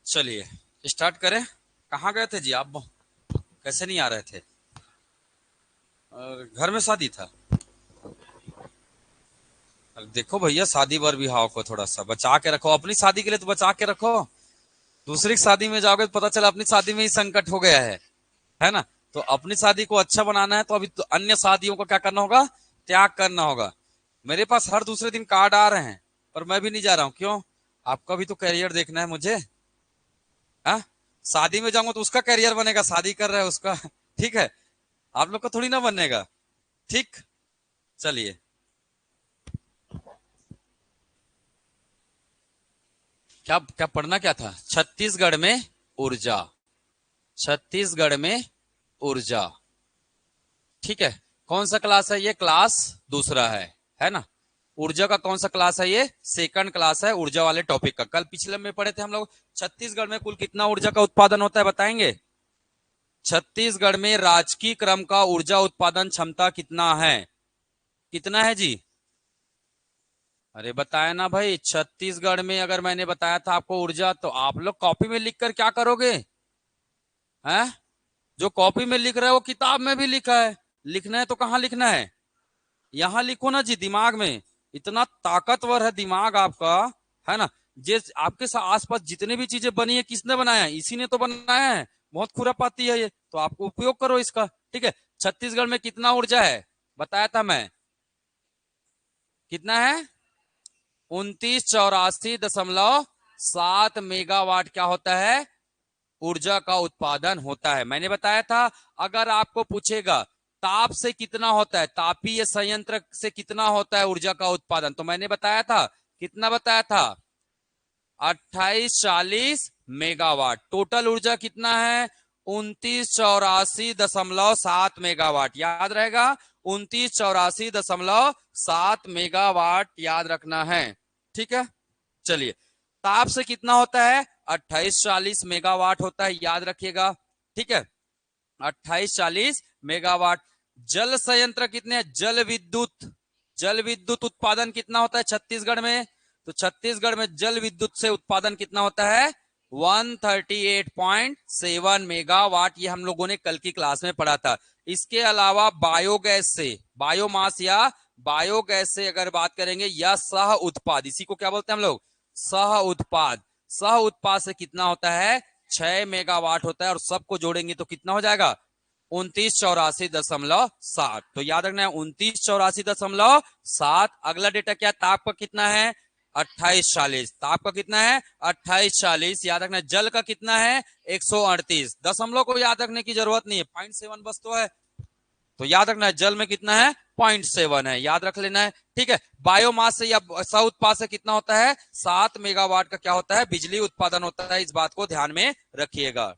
चलिए स्टार्ट करें। कहाँ गए थे जी आप? कैसे नहीं आ रहे थे? घर में शादी था। देखो भैया, शादी वर विवाह को थोड़ा सा बचा के रखो। अपनी शादी के लिए तो बचा के रखो। दूसरी की शादी में जाओगे तो पता चला अपनी शादी में ही संकट हो गया है ना। तो अपनी शादी को अच्छा बनाना है तो अभी तो अन्य शादियों को क्या करना होगा? त्याग करना होगा। मेरे पास हर दूसरे दिन कार्ड आ रहे हैं, पर मैं भी नहीं जा रहा हूँ। क्यों? आपका भी तो करियर देखना है मुझे। हाँ, शादी में जाऊंगा तो उसका करियर बनेगा, शादी कर रहा है उसका। ठीक है, आप लोग का थोड़ी ना बनेगा। ठीक, चलिए। क्या क्या पढ़ना क्या था? छत्तीसगढ़ में ऊर्जा। छत्तीसगढ़ में ऊर्जा। ठीक है। कौन सा क्लास है ये? क्लास दूसरा है ना। ऊर्जा का कौन सा क्लास है ये? सेकंड क्लास है ऊर्जा वाले टॉपिक का। कल पिछले में पढ़े थे हम लोग। छत्तीसगढ़ में कुल कितना ऊर्जा का उत्पादन होता है बताएंगे? छत्तीसगढ़ में राजकीय क्रम का ऊर्जा उत्पादन क्षमता कितना है? कितना है जी? अरे बताया ना भाई, छत्तीसगढ़ में अगर मैंने बताया था आपको ऊर्जा, तो आप लोग कॉपी में लिखकर क्या करोगे? हैं? जो कॉपी में लिख रहे हो वो किताब में भी लिखा है। लिखना है तो कहाँ लिखना है? यहां लिखो ना जी, दिमाग में। इतना ताकतवर है दिमाग आपका, है ना। जे आपके आसपास जितने भी चीजें बनी है किसने बनाया है? इसी ने तो बनाया है। बहुत खुरापाती है ये, तो आपको उपयोग करो इसका। ठीक है। छत्तीसगढ़ में कितना ऊर्जा है बताया था मैं? कितना है? 2984.7 मेगावाट क्या होता है? ऊर्जा का उत्पादन होता है। मैंने बताया था। अगर आपको पूछेगा ताप से कितना होता है, तापीय संयंत्र से कितना होता है ऊर्जा का उत्पादन, तो मैंने बताया था। कितना बताया था? 2840 मेगावाट। टोटल ऊर्जा कितना है? 2984.7 मेगावाट। याद रहेगा, 2984.7 मेगावाट याद रखना है। ठीक है, चलिए। ताप से कितना होता है? 2840 मेगावाट होता है, याद रखिएगा। ठीक है, 2840 मेगावाट। जल संयंत्र कितने हैं? जल विद्युत। जल विद्युत उत्पादन कितना होता है छत्तीसगढ़ में? तो छत्तीसगढ़ में जल विद्युत से उत्पादन कितना होता है? 138.7 मेगावाट। ये हम लोगों ने कल की क्लास में पढ़ा था। इसके अलावा बायोगैस से, बायोमास या बायोगैस से अगर बात करेंगे, या सह उत्पाद, इसी को क्या बोलते हैं हम लोग? सह उत्पाद। सह उत्पाद से कितना होता है? 6 मेगावाट होता है। और सबको जोड़ेंगे तो कितना हो जाएगा? 2984.7। तो याद रखना है 2984.7। अगला डेटा क्या? ताप का कितना है? 2840। ताप का कितना है? 2840। याद रखना है। जल का कितना है? 138। दशमलव को याद रखने की जरूरत नहीं है, 0.7 बस तो है। तो याद रखना है जल में कितना है? 0.7 है, याद रख लेना है। ठीक है। बायोमास से या सह उत्पाद से कितना होता है? 7 मेगावाट का क्या होता है? बिजली उत्पादन होता है। इस बात को ध्यान में रखिएगा।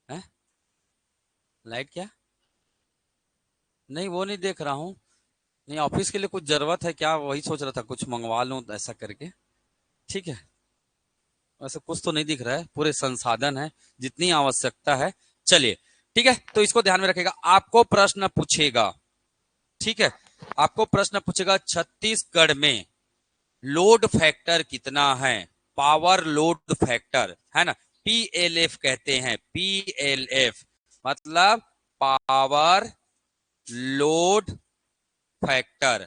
है? लाइट क्या? नहीं, वो नहीं देख रहा हूँ। नहीं, ऑफिस के लिए कुछ जरूरत है क्या? वही सोच रहा था कुछ मंगवा लूं ऐसा करके। ठीक है। वैसे कुछ तो नहीं दिख रहा है, पूरे संसाधन है जितनी आवश्यकता है। चलिए, ठीक है। तो इसको ध्यान में रखेगा। आपको प्रश्न पूछेगा, ठीक है, आपको प्रश्न पूछेगा छत्तीसगढ़ में लोड फैक्टर कितना है? पावर लोड फैक्टर, है ना। पीएलएफ कहते हैं। पीएलएफ मतलब power load factor.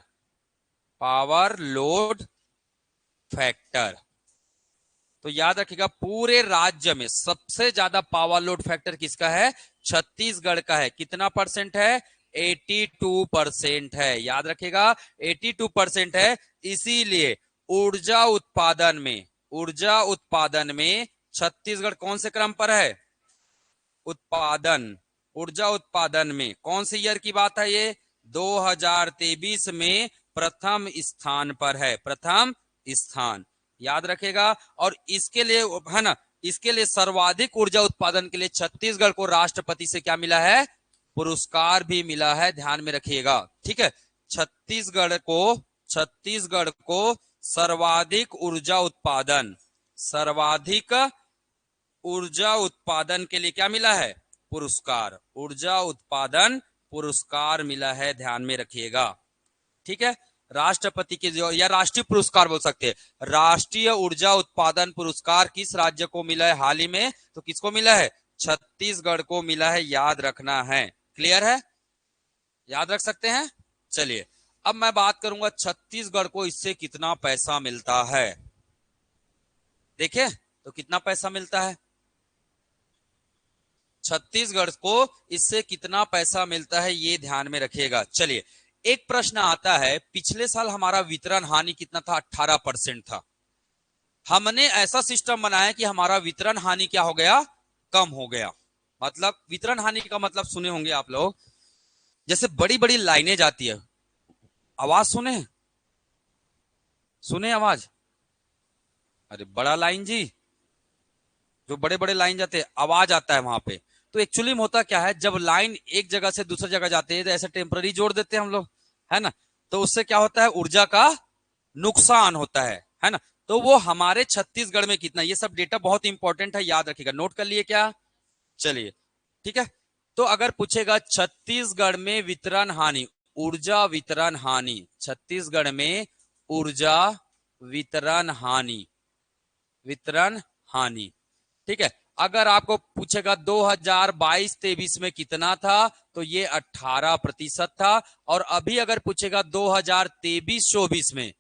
Power load factor. तो याद रखिएगा, पूरे राज्य में सबसे ज्यादा पावर लोड फैक्टर किसका है? छत्तीसगढ़ का है। कितना परसेंट है? 82% है। याद रखिएगा, 82% है। इसीलिए ऊर्जा उत्पादन में, ऊर्जा उत्पादन में छत्तीसगढ़ कौन से क्रम पर है? उत्पादन, ऊर्जा उत्पादन में कौन सी ईयर की बात है ये? 2023 में प्रथम स्थान पर है। प्रथम स्थान, याद रखेगा। और इसके लिए, है ना, इसके लिए सर्वाधिक ऊर्जा उत्पादन के लिए छत्तीसगढ़ को राष्ट्रपति से क्या मिला है? पुरस्कार भी मिला है, ध्यान में रखिएगा। ठीक है, छत्तीसगढ़ को सर्वाधिक ऊर्जा उत्पादन के लिए क्या मिला है? पुरस्कार, ऊर्जा उत्पादन पुरस्कार मिला है, ध्यान में रखिएगा। ठीक है, राष्ट्रपति के जो, या राष्ट्रीय पुरस्कार बोल सकते हैं, राष्ट्रीय ऊर्जा उत्पादन पुरस्कार किस राज्य को मिला है हाल ही में? तो किसको मिला है? छत्तीसगढ़ को मिला है, याद रखना है। क्लियर है? याद रख सकते हैं। चलिए अब मैं बात करूंगा छत्तीसगढ़ को इससे कितना पैसा मिलता है। देखिए तो कितना पैसा मिलता है छत्तीसगढ़ को, इससे कितना पैसा मिलता है ये ध्यान में रखिएगा। चलिए एक प्रश्न आता है, पिछले साल हमारा वितरण हानि कितना था? 18% था। हमने ऐसा सिस्टम बनाया कि हमारा वितरण हानि क्या हो गया? कम हो गया। मतलब वितरण हानि का मतलब सुने होंगे आप लोग, जैसे बड़ी बड़ी लाइनें जाती है, आवाज सुने आवाज, अरे बड़ा लाइन जी, जो बड़े बड़े लाइन जाते हैं आवाज आता है वहां पे। तो एक्चुअली में होता क्या है, जब लाइन एक जगह से दूसरी जगह जाते हैं तो ऐसे टेम्पररी जोड़ देते हैं हम लोग, है ना। तो उससे क्या होता है? ऊर्जा का नुकसान होता है ना। तो वो हमारे छत्तीसगढ़ में कितना, ये सब डेटा बहुत इंपॉर्टेंट है, याद रखिएगा। नोट कर लिए क्या? चलिए ठीक है, तो अगर पूछेगा छत्तीसगढ़ में वितरण हानि, ऊर्जा वितरण हानि, छत्तीसगढ़ में ऊर्जा वितरण हानि, ठीक है। अगर आपको पूछेगा 2022-23 में कितना था, तो ये 18% था। और अभी अगर पूछेगा 2023-24 में,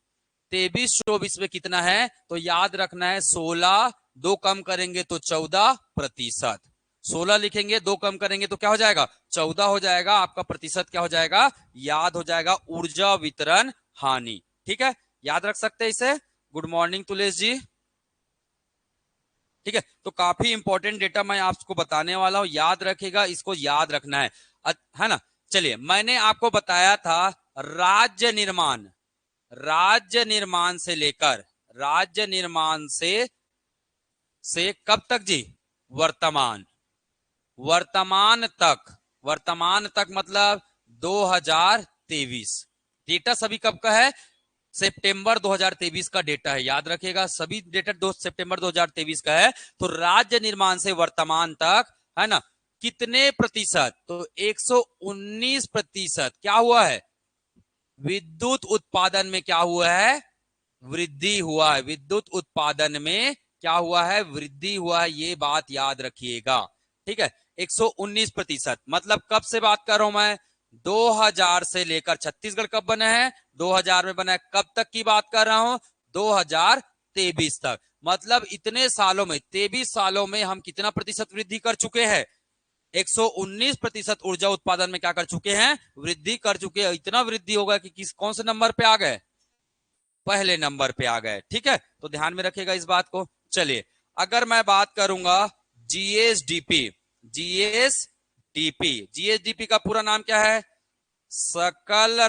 23-24 में कितना है, तो याद रखना है 16, 2 कम करेंगे तो 14%। 16 लिखेंगे, 2 कम करेंगे तो क्या हो जाएगा? 14 हो जाएगा। आपका प्रतिशत क्या हो जाएगा? याद हो जाएगा, ऊर्जा वितरण हानि। ठीक है, याद रख सकते हैं इसे। गुड मॉर्निंग तुलेश जी। ठीक है, तो काफी इंपॉर्टेंट डेटा मैं आपको बताने वाला हूं, याद रखिएगा, इसको याद रखना है ना। चलिए मैंने आपको बताया था राज्य निर्माण से लेकर, राज्य निर्माण से कब तक जी? वर्तमान तक मतलब 2023। डेटा सभी कब का है? सितंबर 2023 का डेटा है, याद रखिएगा, सभी डेटा 2 सितंबर 2023 का है। तो राज्य निर्माण से वर्तमान तक, है ना, कितने प्रतिशत? तो 119% क्या हुआ है? विद्युत उत्पादन में क्या हुआ है? वृद्धि हुआ है। विद्युत उत्पादन में क्या हुआ है? वृद्धि हुआ है, ये बात याद रखिएगा। ठीक है, 119%। मतलब कब से बात कर रहा हूं मैं? 2000 से लेकर, छत्तीसगढ़ कब बना है? 2000 में बना है। कब तक की बात कर रहा हूं? 2023 तक। मतलब इतने सालों में, 23 सालों में हम कितना प्रतिशत वृद्धि कर चुके हैं? 119% ऊर्जा उत्पादन में क्या कर चुके हैं? वृद्धि कर चुके हैं। इतना वृद्धि होगा कि कौन से नंबर पे आ गए? पहले नंबर पे आ गए। ठीक है, तो ध्यान में रखिएगा इस बात को। चलिए अगर मैं बात करूंगा जीएसडीपी, जीएसडीपी का पूरा नाम क्या है? सकल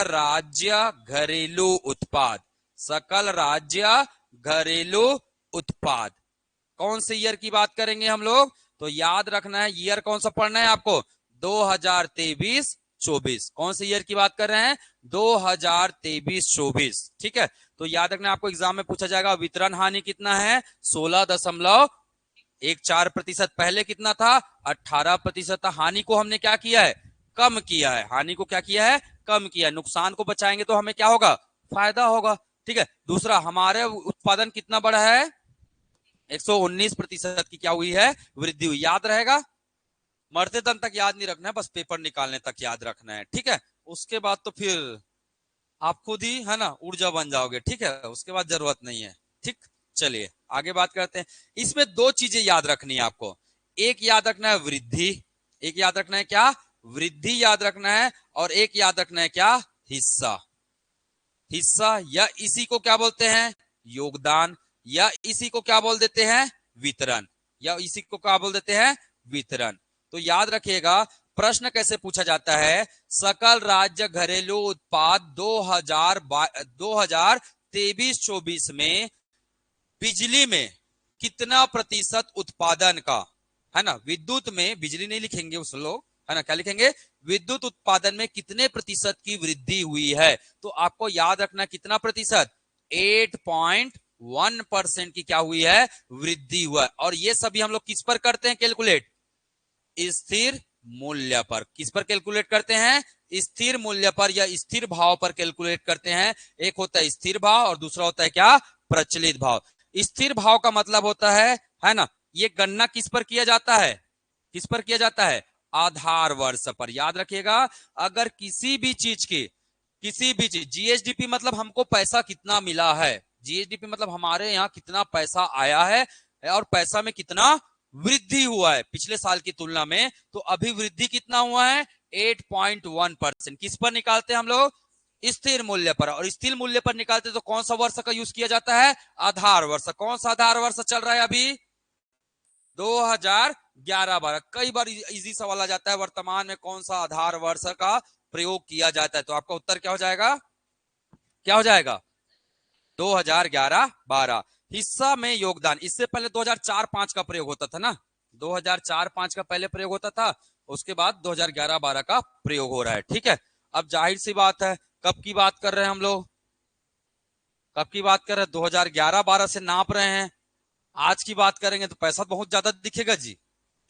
राज्य घरेलू उत्पाद, सकल राज्य घरेलू उत्पाद। कौन से ईयर की बात करेंगे हम लोग? तो याद रखना है, ईयर कौन सा पढ़ना है आपको? 2023-24। कौन से ईयर की बात कर रहे हैं? 2023-24। ठीक है, तो याद रखना, आपको एग्जाम में पूछा जाएगा वितरण हानि कितना है? 16.14%। पहले कितना था? 18% था। हानि को हमने क्या किया है? कम किया है। हानि को क्या किया है? कम किया है। नुकसान को बचाएंगे तो हमें क्या होगा? फायदा होगा। ठीक है, दूसरा, हमारे उत्पादन कितना बढ़ा है? 119% की क्या हुई है? वृद्धि हुई। याद रहेगा, मरते दम तक याद नहीं रखना है, बस पेपर निकालने तक याद रखना है। ठीक है, उसके बाद तो फिर आप खुद ही, है ना, ऊर्जा बन जाओगे। ठीक है, उसके बाद जरूरत नहीं है। ठीक, चलिए आगे बात करते हैं। इसमें 2 चीजें याद रखनी है आपको। एक याद रखना है वृद्धि, एक याद रखना है क्या? वृद्धि याद रखना है। और एक याद रखना है क्या? हिस्सा। या इसी को क्या बोलते हैं? योगदान। या इसी को क्या बोल देते हैं? वितरण। या इसी को क्या बोल देते हैं? वितरण। तो याद रखिएगा, प्रश्न कैसे पूछा जाता है? सकल राज्य घरेलू उत्पाद 2023-24 में बिजली में कितना प्रतिशत उत्पादन का, है ना, विद्युत में, बिजली नहीं लिखेंगे उस लोग, है ना, क्या लिखेंगे, विद्युत उत्पादन में कितने प्रतिशत की वृद्धि हुई है। तो आपको याद रखना कितना प्रतिशत, 8.1% की क्या हुई है, वृद्धि हुआ है। और ये सभी हम लोग किस पर करते हैं कैलकुलेट, स्थिर मूल्य पर। किस पर कैलकुलेट करते हैं, स्थिर मूल्य पर या स्थिर भाव पर कैलकुलेट करते हैं। एक होता है स्थिर भाव और दूसरा होता है क्या, प्रचलित भाव। स्थिर भाव का मतलब होता है ना, ये गणना किस पर किया जाता है, किस पर किया जाता है, आधार वर्ष पर। याद रखिएगा, अगर किसी भी चीज की, किसी भी चीज, जीएसडीपी मतलब हमको पैसा कितना मिला है, जीएसडीपी मतलब हमारे यहाँ कितना पैसा आया है और पैसा में कितना वृद्धि हुआ है पिछले साल की तुलना में। तो अभी वृद्धि कितना हुआ है, 8.1%। किस पर निकालते हैं हम लोग, स्थिर मूल्य पर। और स्थिर मूल्य पर निकालते तो कौन सा वर्ष का यूज किया जाता है, आधार वर्ष। कौन सा आधार वर्ष चल रहा है अभी, 2011-12। कई बार इजी सवाल आ जाता है, वर्तमान में कौन सा आधार वर्ष का प्रयोग किया जाता है। तो आपका उत्तर क्या हो जाएगा, क्या हो जाएगा, 2011-12। हिस्सा में योगदान, इससे पहले 2004-5 का प्रयोग होता था ना, 2004-5 का पहले प्रयोग होता था, उसके बाद 2011-12 का प्रयोग हो रहा है। ठीक है, अब जाहिर सी बात है, कब की बात कर रहे हैं हम लोग, कब की बात कर रहे हैं, 2011-12 से नाप रहे हैं। आज की बात करेंगे तो पैसा बहुत ज्यादा दिखेगा जी,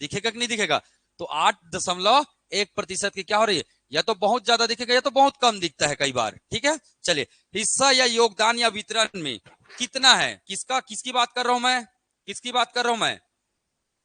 दिखेगा कि नहीं दिखेगा। तो 8.1% की क्या हो रही है, या तो बहुत ज्यादा दिखेगा या तो बहुत कम दिखता है कई बार। ठीक है, चलिए, हिस्सा या योगदान या वितरण में कितना है, किसका, किसकी बात कर रहा हूं मैं, किसकी बात कर रहा हूं मैं,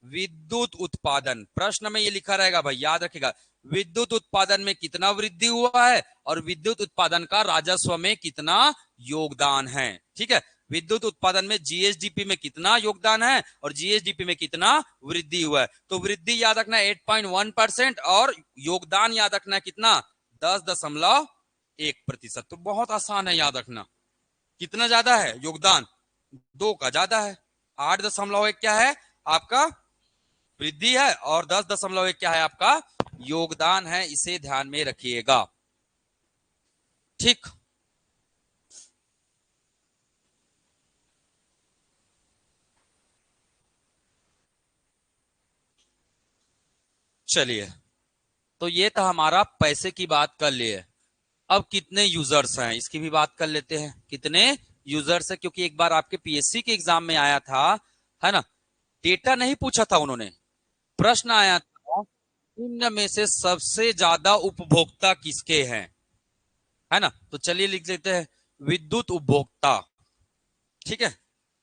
विद्युत उत्पादन। प्रश्न में ये लिखा रहेगा भाई, याद रखिएगा, विद्युत उत्पादन में कितना वृद्धि हुआ है और विद्युत उत्पादन का राजस्व में कितना योगदान है। ठीक है, विद्युत उत्पादन में जीएसडीपी में कितना योगदान है और जीएसडीपी में कितना वृद्धि हुआ है। तो वृद्धि याद रखना 8.1% और योगदान याद रखना कितना, 10.1%। तो बहुत आसान है याद रखना। कितना ज्यादा है योगदान, 2 का ज्यादा है। 8.1 क्या है आपका, वृद्धि है, और 10.1 क्या है आपका, योगदान है। इसे ध्यान में रखिएगा। ठीक, चलिए, तो ये था हमारा पैसे की बात कर लिए। अब कितने यूजर्स हैं इसकी भी बात कर लेते हैं, कितने यूजर्स है, क्योंकि एक बार आपके पीएससी के एग्जाम में आया था, है ना, डेटा नहीं पूछा था उन्होंने, प्रश्न आया था, इनमें में से सबसे ज्यादा उपभोक्ता किसके हैं, है ना। तो चलिए लिख लेते हैं, विद्युत उपभोक्ता। ठीक है,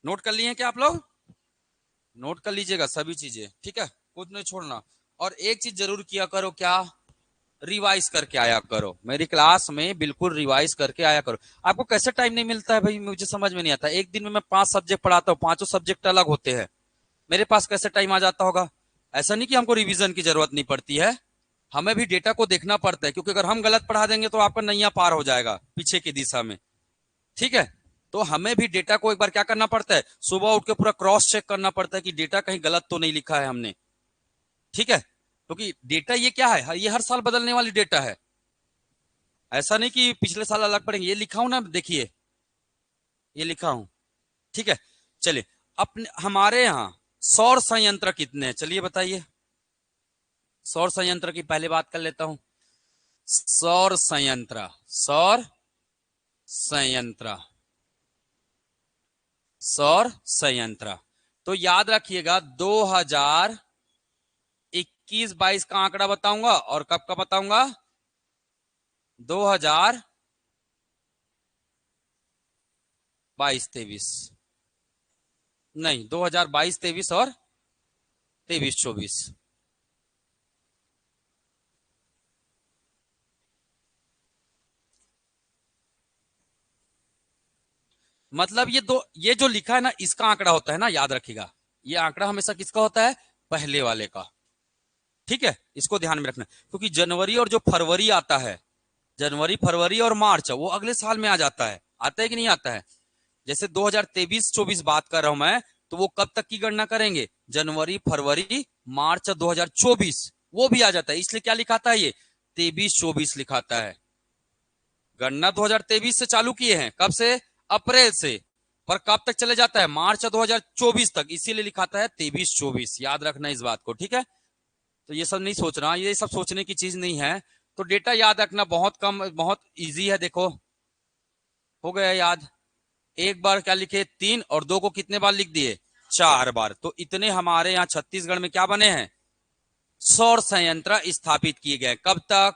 नोट कर लिए हैं क्या आप लोग, नोट कर लीजिएगा सभी चीजें। ठीक है, कुछ नहीं छोड़ना। और एक चीज जरूर किया करो, क्या, रिवाइज करके आया करो, मेरी क्लास में बिल्कुल रिवाइज करके आया करो। आपको कैसे टाइम नहीं मिलता है भाई, मुझे समझ में नहीं आता। एक दिन में मैं 5 सब्जेक्ट पढ़ाता हूँ, पांचों सब्जेक्ट अलग होते हैं, मेरे पास कैसे टाइम आ जाता होगा। ऐसा नहीं कि हमको रिवीजन की जरूरत नहीं पड़ती है, हमें भी डेटा को देखना पड़ता है, क्योंकि अगर हम गलत पढ़ा देंगे तो आपका नैया पार हो जाएगा पीछे की दिशा में। ठीक है, तो हमें भी डेटा को एक बार क्या करना पड़ता है, सुबह उठ के पूरा क्रॉस चेक करना पड़ता है कि डेटा कहीं गलत तो नहीं लिखा है हमने। ठीक है, क्योंकि डेटा ये क्या है, ये हर साल बदलने वाली डेटा है, ऐसा नहीं कि पिछले साल अलग पढ़ेंगे। ये लिखा हूं ना, देखिए ये लिखा हूं। ठीक है, चलिए, अपने हमारे यहाँ सौर संयंत्र कितने हैं, चलिए बताइए। सौर संयंत्र की पहले बात कर लेता हूं। सौर संयंत्र, सौर संयंत्र, सौर संयंत्र। तो याद रखिएगा, 2021-22 का आंकड़ा बताऊंगा और कब का बताऊंगा, 2022-23, नहीं 2022-23 और 23-24। मतलब ये जो लिखा है ना, इसका आंकड़ा होता है ना, याद रखिएगा, ये आंकड़ा हमेशा किसका होता है, पहले वाले का। ठीक है, इसको ध्यान में रखना, क्योंकि जनवरी और जो फरवरी आता है, जनवरी फरवरी और मार्च, वो अगले साल में आ जाता है, आता है कि नहीं आता है। जैसे 2023-24 बात कर रहा हूं मैं, तो वो कब तक की गणना करेंगे, जनवरी फरवरी मार्च 2024, वो भी आ जाता है। इसलिए क्या लिखाता है ये, 23-24 लिखाता है। गणना 2023 से चालू किए हैं, कब से, अप्रैल से, पर कब तक चले जाता है? मार्च 2024 तक, इसीलिए लिखाता है 23-24। याद रखना इस बात को, ठीक है। तो ये सब नहीं सोचना, ये सब सोचने की चीज नहीं है। तो डेटा याद रखना बहुत कम, बहुत इजी है। देखो हो गया याद। एक बार क्या लिखे? 3, और 2 को कितने बार लिख दिए? 4 बार। तो इतने हमारे यहाँ छत्तीसगढ़ में क्या बने हैं? सौर संयंत्र स्थापित किए गए। कब तक?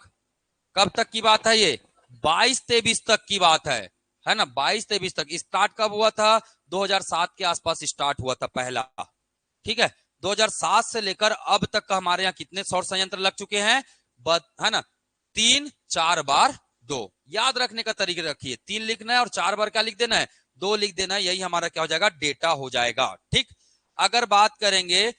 कब तक की बात है ये? 22-23 तक की बात है ना। 22-23 तक। स्टार्ट कब हुआ था? 2007 के आसपास स्टार्ट हुआ था पहला, ठीक है। 2007 से लेकर अब तक का हमारे यहाँ कितने सौर संयंत्र लग चुके हैं? है ना, 3, 4 बार 2। याद रखने का तरीका रखिए, 3 लिखना है और 4 बार क्या लिख देना है? 2 लिख देना है। यही हमारा क्या हो जाएगा? डेटा हो जाएगा, ठीक। अगर बात करेंगे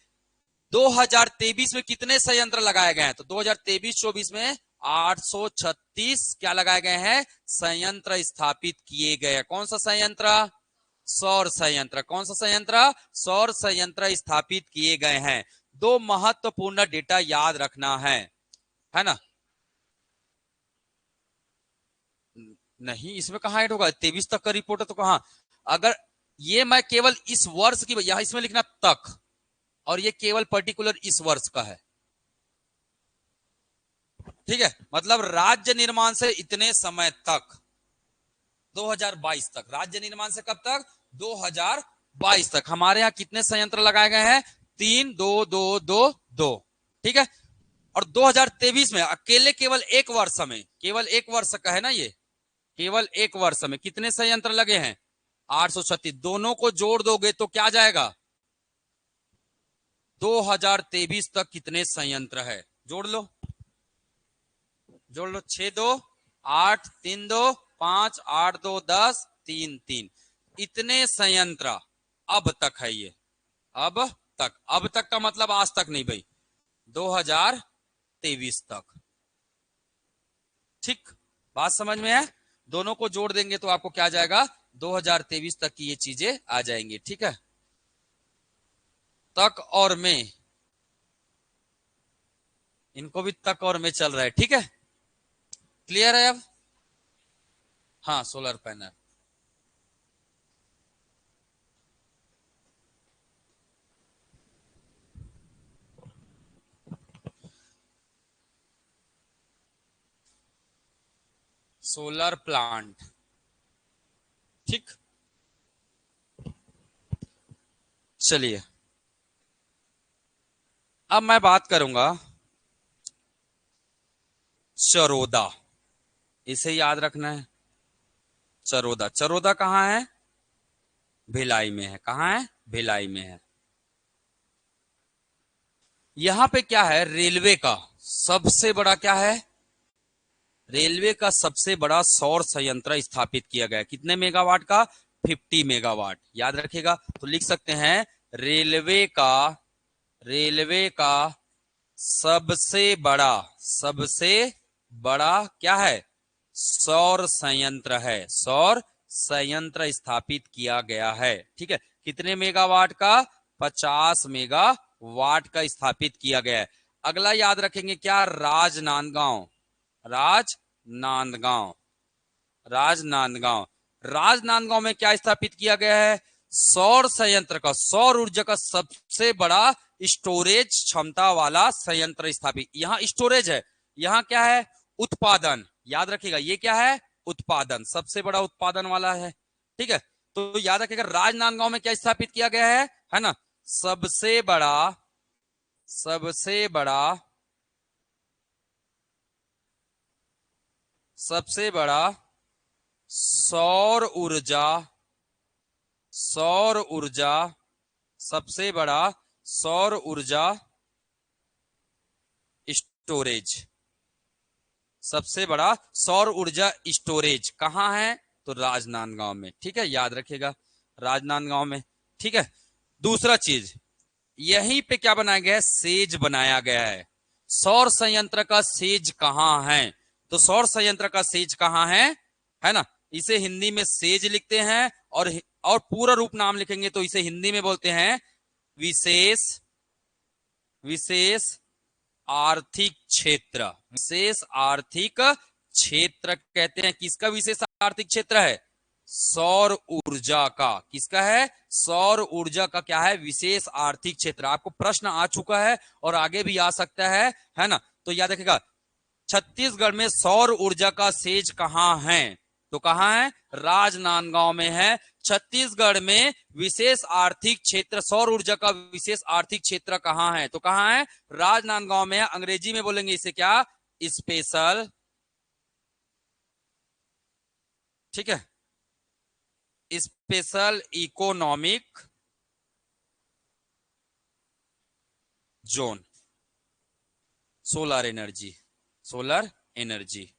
2023 में कितने संयंत्र लगाए गए हैं, तो 2023-24 में 836 क्या लगाए गए हैं? संयंत्र स्थापित किए गए। कौन सा संयंत्र? सौर संयंत्र। कौन सा संयंत्र? सौर संयंत्र स्थापित किए गए हैं। 2 महत्वपूर्ण डेटा याद रखना है ना। नहीं, इसमें कहां ऐड होगा? 23 तक का रिपोर्ट है तो कहां? अगर ये मैं केवल इस वर्ष की, यहां इसमें लिखना तक, और ये केवल पर्टिकुलर इस वर्ष का है, ठीक है। मतलब राज्य निर्माण से इतने समय तक, 2022 तक। राज्य निर्माण से कब तक? 2022 तक। हमारे यहाँ कितने संयंत्र लगाए गए हैं? 3, 2, 2, 2, 2, ठीक है। और 2023 में अकेले केवल एक वर्ष में, केवल एक वर्ष का है ना ये, केवल एक वर्ष में कितने संयंत्र लगे हैं? 836। दोनों को जोड़ दोगे तो क्या जाएगा? 2023 तक कितने संयंत्र है? जोड़ लो, जोड़ लो। 6, 2, 8, 3, 2, 5, 8, 2, 10, 3, 3। इतने संयंत्र अब तक है ये। अब तक, अब तक का मतलब आज तक नहीं भाई, 2023 तक, ठीक। बात समझ में है? दोनों को जोड़ देंगे तो आपको क्या जाएगा? 2023 तक की ये चीजें आ जाएंगी, ठीक है। तक और में, इनको भी तक और में चल रहा है, ठीक है। क्लियर है अब? हाँ, सोलर पैनल। सोलर प्लांट, ठीक। चलिए अब मैं बात करूंगा चरोदा। इसे याद रखना है। चरोदा, चरोदा कहाँ है? भिलाई में है। कहाँ है? भिलाई में है। यहां पे क्या है? रेलवे का सबसे बड़ा क्या है? रेलवे का सबसे बड़ा सौर संयंत्र स्थापित किया गया। कितने मेगावाट का? 50 मेगावाट। याद रखिएगा। तो लिख सकते हैं रेलवे का सबसे बड़ा क्या है? सौर संयंत्र है। सौर संयंत्र स्थापित किया गया है, ठीक है। कितने मेगावाट का? 50 मेगावाट का स्थापित किया गया है। अगला याद रखेंगे क्या? राजनांदगांव। राजनांदगांव, राजनांदगांव। राजनांदगांव में क्या स्थापित किया गया है? सौर संयंत्र का, सौर ऊर्जा का सबसे बड़ा स्टोरेज क्षमता वाला संयंत्र स्थापित। यहां स्टोरेज है, यहां क्या है? उत्पादन। याद रखिएगा, ये क्या है? उत्पादन। सबसे बड़ा उत्पादन वाला है, ठीक है। तो याद रखिएगा राजनांदगांव में क्या स्थापित किया गया है ना। सबसे बड़ा, सबसे बड़ा, सबसे बड़ा सौर ऊर्जा, सौर ऊर्जा, सबसे बड़ा सौर ऊर्जा स्टोरेज। सबसे बड़ा सौर ऊर्जा स्टोरेज कहां है? तो राजनांदगांव में, ठीक है। याद रखिएगा राजनांदगांव में, ठीक है। दूसरा चीज, यहीं पे क्या बनाया गया है? सेज बनाया गया है। सौर संयंत्र का सेज कहां है? तो सौर संयंत्र का सेज कहां है ना। इसे हिंदी में सेज लिखते हैं, और पूरा रूप नाम लिखेंगे तो इसे हिंदी में बोलते हैं विशेष, विशेष आर्थिक क्षेत्र। विशेष आर्थिक क्षेत्र कहते हैं। किसका विशेष आर्थिक क्षेत्र है? सौर ऊर्जा का, किसका है? सौर ऊर्जा का क्या है? विशेष आर्थिक क्षेत्र। आपको प्रश्न आ चुका है और आगे भी आ सकता है ना? तो याद रखिएगा, छत्तीसगढ़ में सौर ऊर्जा का सेज कहां है? तो कहां है? राजनांदगांव में है। छत्तीसगढ़ में विशेष आर्थिक क्षेत्र, सौर ऊर्जा का विशेष आर्थिक क्षेत्र कहां है? तो कहां है? राजनांदगांव में है। अंग्रेजी में बोलेंगे इसे क्या? स्पेशल, ठीक है, special economic zone. Solar energy, solar energy,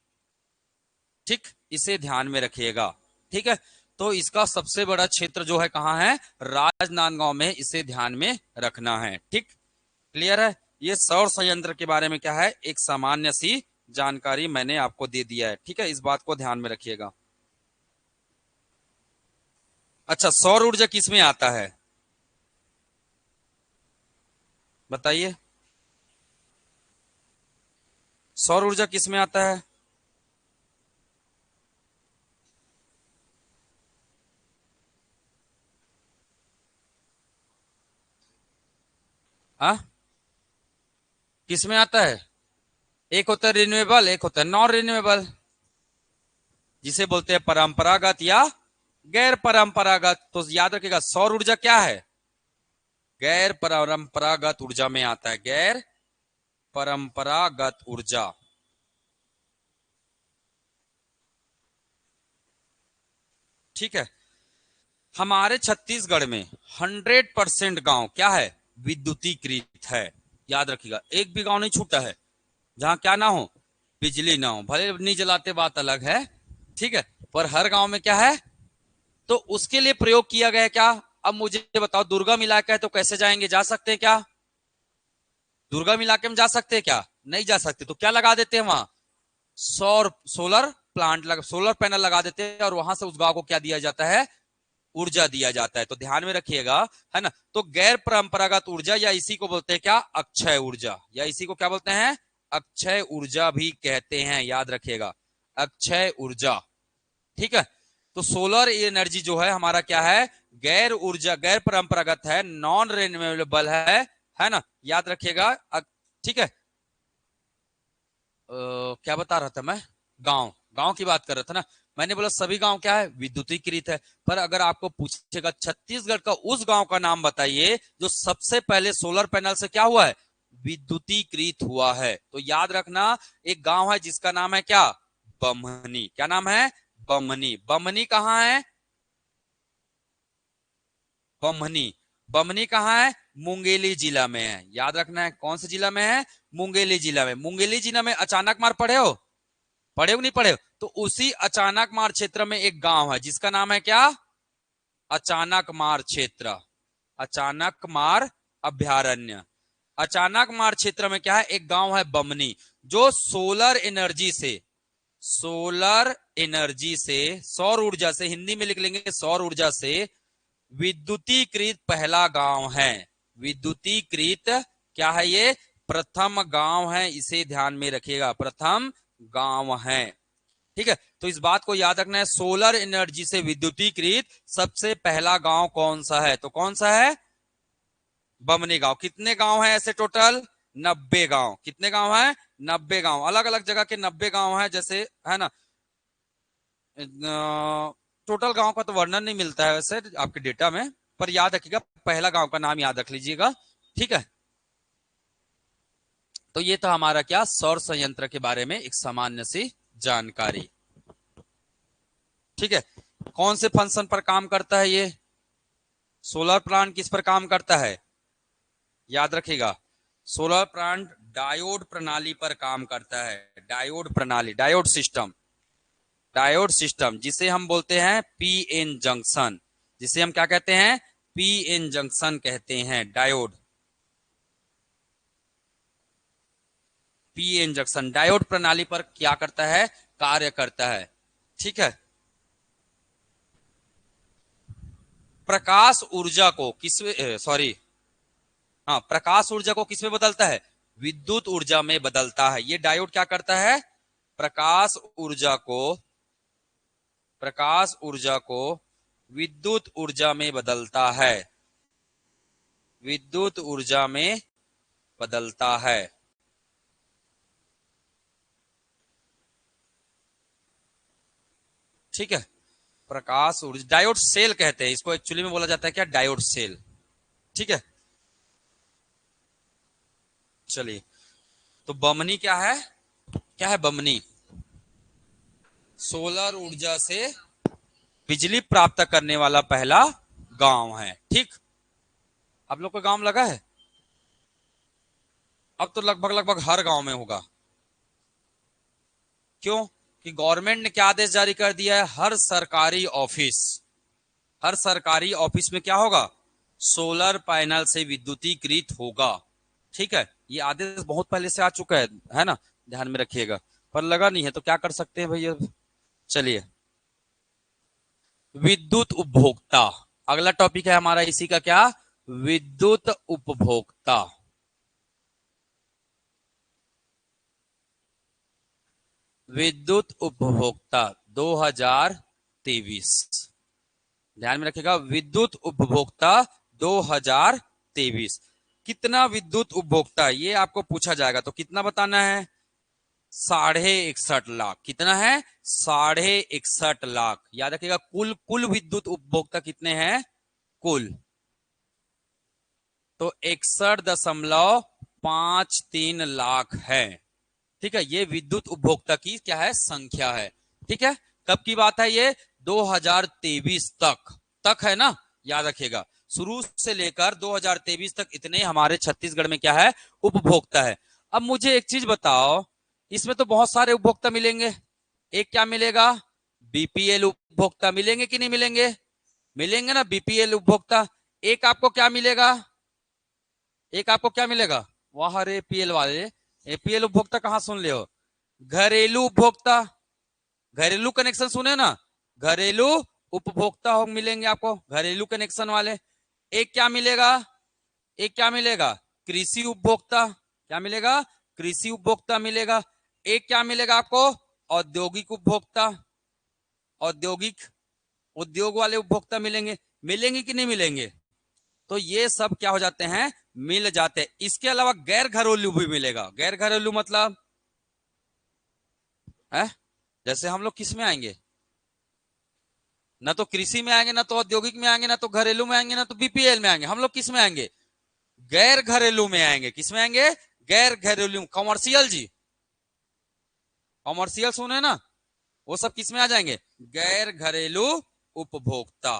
ठीक, इसे ध्यान में रखिएगा। ठीक है, तो इसका सबसे बड़ा क्षेत्र जो है कहां है? राजनांदगांव में, इसे ध्यान में रखना है। ठीक, क्लियर है? ये सौर संयंत्र के बारे में क्या है, एक सामान्य सी जानकारी मैंने आपको दे दिया है। ठीक है, इस बात को ध्यान में रखिएगा। अच्छा, सौर ऊर्जा किसमें आता है बताइए? सौर ऊर्जा किसमें आता है? आ? किसमें आता है? एक होता है रिन्यूएबल, एक होता है नॉन रिन्यूएबल, जिसे बोलते हैं परंपरागत या गैर परंपरागत। तो याद रखिएगा, सौर ऊर्जा क्या है? गैर परंपरागत ऊर्जा में आता है, गैर परंपरागत ऊर्जा। ठीक है, हमारे छत्तीसगढ़ में 100% गांव क्या है? विद्युतीकृत है। याद रखिएगा, एक भी गांव नहीं छूटा है जहां क्या ना हो, बिजली ना हो। भले नहीं जलाते, बात अलग है, ठीक है, पर हर गांव में क्या है? तो उसके लिए प्रयोग किया गया है क्या? अब मुझे बताओ, दुर्गम इलाका है तो कैसे जाएंगे? जा सकते हैं क्या? दुर्गम इलाके में जा सकते हैं क्या? नहीं जा सकते। तो क्या लगा देते हैं वहां? सोलर प्लांट सोलर पैनल लगा देते हैं और वहां से उस गांव को क्या दिया जाता है? ऊर्जा दिया जाता है। तो ध्यान में रखिएगा, है ना? तो गैर परंपरागत ऊर्जा, या इसी को बोलते हैं क्या? अक्षय ऊर्जा, या इसी को क्या बोलते हैं? अक्षय ऊर्जा भी कहते हैं। याद रखिएगा, अक्षय ऊर्जा। ठीक है, तो सोलर एनर्जी जो है हमारा क्या है? गैर ऊर्जा, गैर परंपरागत है, नॉन रिन्यूएबल है ना? याद रखिएगा। ठीक है, क्या बता रहा था मैं? गांव, गांव की बात कर रहा था ना। मैंने बोला सभी गांव क्या है? विद्युतीकृत है। पर अगर आपको पूछेगा छत्तीसगढ़ का उस गांव का नाम बताइए जो सबसे पहले सोलर पैनल से क्या हुआ है? विद्युतीकृत हुआ है। तो याद रखना, एक गांव है जिसका नाम है क्या? बमहनी। क्या नाम है? बमहनी। बमहनी कहाँ है? बमहनी, बमहनी कहाँ है? मुंगेली जिला में है। याद रखना है, कौन से जिला में है? मुंगेली जिला में। मुंगेली जिला में अचानक मार पढ़े हो? पढ़े हो नहीं पढ़े हो? तो उसी अचानक मार क्षेत्र में एक गांव है जिसका नाम है क्या? अचानक मार क्षेत्र, अचानक मार अभ्यारण्य। अचानक मार क्षेत्र में क्या है? एक गांव है बमनी, जो सोलर एनर्जी से, सोलर एनर्जी से, सौर ऊर्जा से, हिंदी में लिख लेंगे सौर ऊर्जा से विद्युतीकृत पहला गांव है। विद्युतीकृत क्या है? ये प्रथम गांव है, इसे ध्यान में रखिएगा, प्रथम गांव है। ठीक है, तो इस बात को याद रखना है, सोलर एनर्जी से विद्युतीकृत सबसे पहला गांव कौन सा है? तो कौन सा है? बमनी गांव। कितने गांव है ऐसे टोटल? 90 गांव। कितने गांव है? 90 गांव। अलग अलग जगह के 90 गांव है, जैसे, है ना? टोटल गांव का तो वर्णन नहीं मिलता है वैसे आपके डेटा में, पर याद रखिएगा, पहला गांव का नाम याद रख लीजिएगा। ठीक है, तो ये था हमारा क्या? सौर संयंत्र के बारे में एक सामान्य सी जानकारी। ठीक है, कौन से फंक्शन पर काम करता है ये सोलर प्लांट? किस पर काम करता है? याद रखिएगा, सोलर प्लांट डायोड प्रणाली पर काम करता है। डायोड प्रणाली, डायोड सिस्टम, डायोड सिस्टम, जिसे हम बोलते हैं पीएन जंक्शन। जिसे हम क्या कहते हैं? पीएन जंक्शन कहते हैं, डायोड। पीएन जंक्शन डायोड प्रणाली पर क्या करता है? कार्य करता है। ठीक है, प्रकाश ऊर्जा को किसमें, सॉरी, हाँ, प्रकाश ऊर्जा को किसमें बदलता है? विद्युत ऊर्जा में बदलता है। ये डायोड क्या करता है? प्रकाश ऊर्जा को प्रकाश ऊर्जा को विद्युत ऊर्जा में बदलता है, विद्युत ऊर्जा में बदलता है। ठीक है, प्रकाश ऊर्जा, डायोड सेल कहते हैं इसको, एक्चुअली में बोला जाता है क्या, डायोड सेल। ठीक है, चलिए, तो बमनी क्या है, क्या है बमनी, सोलर ऊर्जा से बिजली प्राप्त करने वाला पहला गांव है। ठीक, आप लोग को गांव लगा है, अब तो लगभग लगभग हर गांव में होगा। क्यों कि गवर्नमेंट ने क्या आदेश जारी कर दिया है, हर सरकारी ऑफिस में क्या होगा, सोलर पैनल से विद्युतीकृत होगा। ठीक है, ये आदेश बहुत पहले से आ चुका है ना, ध्यान में रखिएगा, पर लगा नहीं है तो क्या कर सकते हैं भैया। चलिए, विद्युत उपभोक्ता अगला टॉपिक है हमारा, इसी का क्या, विद्युत उपभोक्ता। विद्युत उपभोक्ता 2023, ध्यान में रखिएगा, विद्युत उपभोक्ता 2023। कितना विद्युत उपभोक्ता, ये आपको पूछा जाएगा, तो कितना बताना है, 61.5 लाख। कितना है, 61.5 लाख। याद रखिएगा, कुल कुल विद्युत उपभोक्ता कितने हैं, कुल तो 61.53 लाख है। ठीक है, ये विद्युत उपभोक्ता की क्या है, संख्या है। ठीक है, कब की बात है ये, 2023 तक है ना, याद रखिएगा, शुरू से लेकर 2023 तक इतने हमारे छत्तीसगढ़ में क्या है, उपभोक्ता है। अब मुझे एक चीज बताओ, इसमें तो बहुत सारे उपभोक्ता मिलेंगे, एक क्या मिलेगा, बीपीएल उपभोक्ता मिलेंगे कि नहीं मिलेंगे, मिलेंगे ना बीपीएल उपभोक्ता। एक आपको क्या मिलेगा, एक आपको क्या मिलेगा, वहां एपीएल वाले, एपीएल उपभोक्ता कहां सुन ले हो, घरेलू उपभोक्ता, घरेलू कनेक्शन सुने ना, घरेलू उपभोक्ता हो मिलेंगे आपको, घरेलू कनेक्शन वाले। एक क्या मिलेगा, एक क्या मिलेगा, कृषि उपभोक्ता, क्या मिलेगा, कृषि उपभोक्ता मिलेगा। एक क्या मिलेगा आपको, औद्योगिक उपभोक्ता, औद्योगिक, उद्योग वाले उपभोक्ता मिलेंगे, मिलेंगे कि नहीं मिलेंगे। तो ये सब क्या हो जाते हैं, मिल जाते हैं। इसके अलावा गैर घरेलू भी मिलेगा, गैर घरेलू मतलब है, जैसे हम लोग किस में आएंगे, ना तो कृषि में आएंगे, ना तो औद्योगिक में आएंगे, ना तो घरेलू में आएंगे, ना तो बीपीएल में आएंगे, हम लोग किस में आएंगे, गैर घरेलू में आएंगे। किस में आएंगे, गैर घरेलू, कॉमर्शियल जी, कॉमर्शियल सुने ना, वो सब किस में आ जाएंगे, गैर घरेलू उपभोक्ता।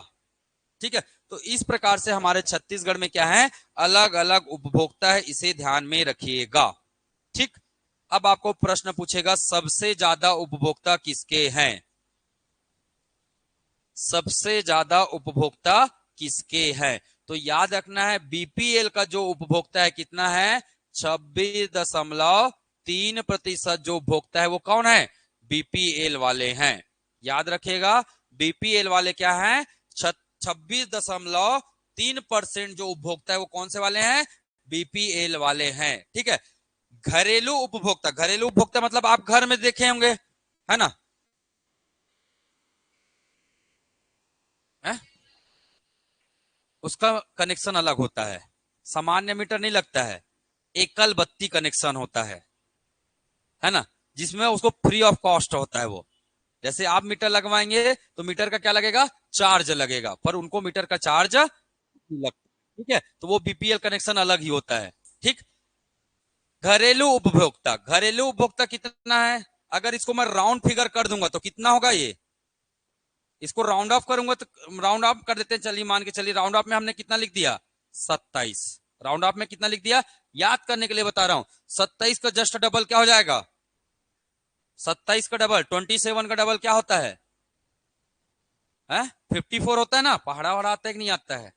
ठीक है, तो इस प्रकार से हमारे छत्तीसगढ़ में क्या है, अलग अलग उपभोक्ता है, इसे ध्यान में रखिएगा। ठीक, अब आपको प्रश्न पूछेगा, सबसे ज्यादा उपभोक्ता किसके हैं, सबसे ज्यादा उपभोक्ता किसके हैं। तो याद रखना है, बीपीएल का जो उपभोक्ता है कितना है, 26.3% जो उपभोक्ता है वो कौन है, बीपीएल वाले हैं। याद रखिएगा, बीपीएल वाले क्या है, 26.3% जो उपभोक्ता है वो कौन से वाले हैं, बीपीएल वाले हैं। ठीक है, घरेलू उपभोक्ता, घरेलू उपभोक्ता मतलब आप घर में देखे होंगे, है ना, है? उसका कनेक्शन अलग होता है, सामान्य मीटर नहीं लगता है, एकल बत्ती कनेक्शन होता है ना, जिसमें उसको फ्री ऑफ कॉस्ट होता है वो। जैसे आप मीटर लगवाएंगे तो मीटर का क्या लगेगा, चार्ज लगेगा, पर उनको मीटर का चार्ज लगता। ठीक है, तो वो बीपीएल कनेक्शन अलग ही होता है। ठीक, घरेलू उपभोक्ता, घरेलू उपभोक्ता कितना है, अगर इसको मैं राउंड फिगर कर दूंगा तो कितना होगा ये, इसको राउंड ऑफ करूंगा तो, राउंड ऑफ कर देते हैं, चलिए मान के चलिए, राउंड ऑफ में हमने कितना लिख दिया, 27, राउंड ऑफ में कितना लिख दिया, याद करने के लिए बता रहा हूं, 27 का जस्ट डबल क्या हो जाएगा, 27 का डबल 27 का डबल क्या होता है, 54 होता है ना। पहाड़ा वहाड़ा आता है कि नहीं आता है,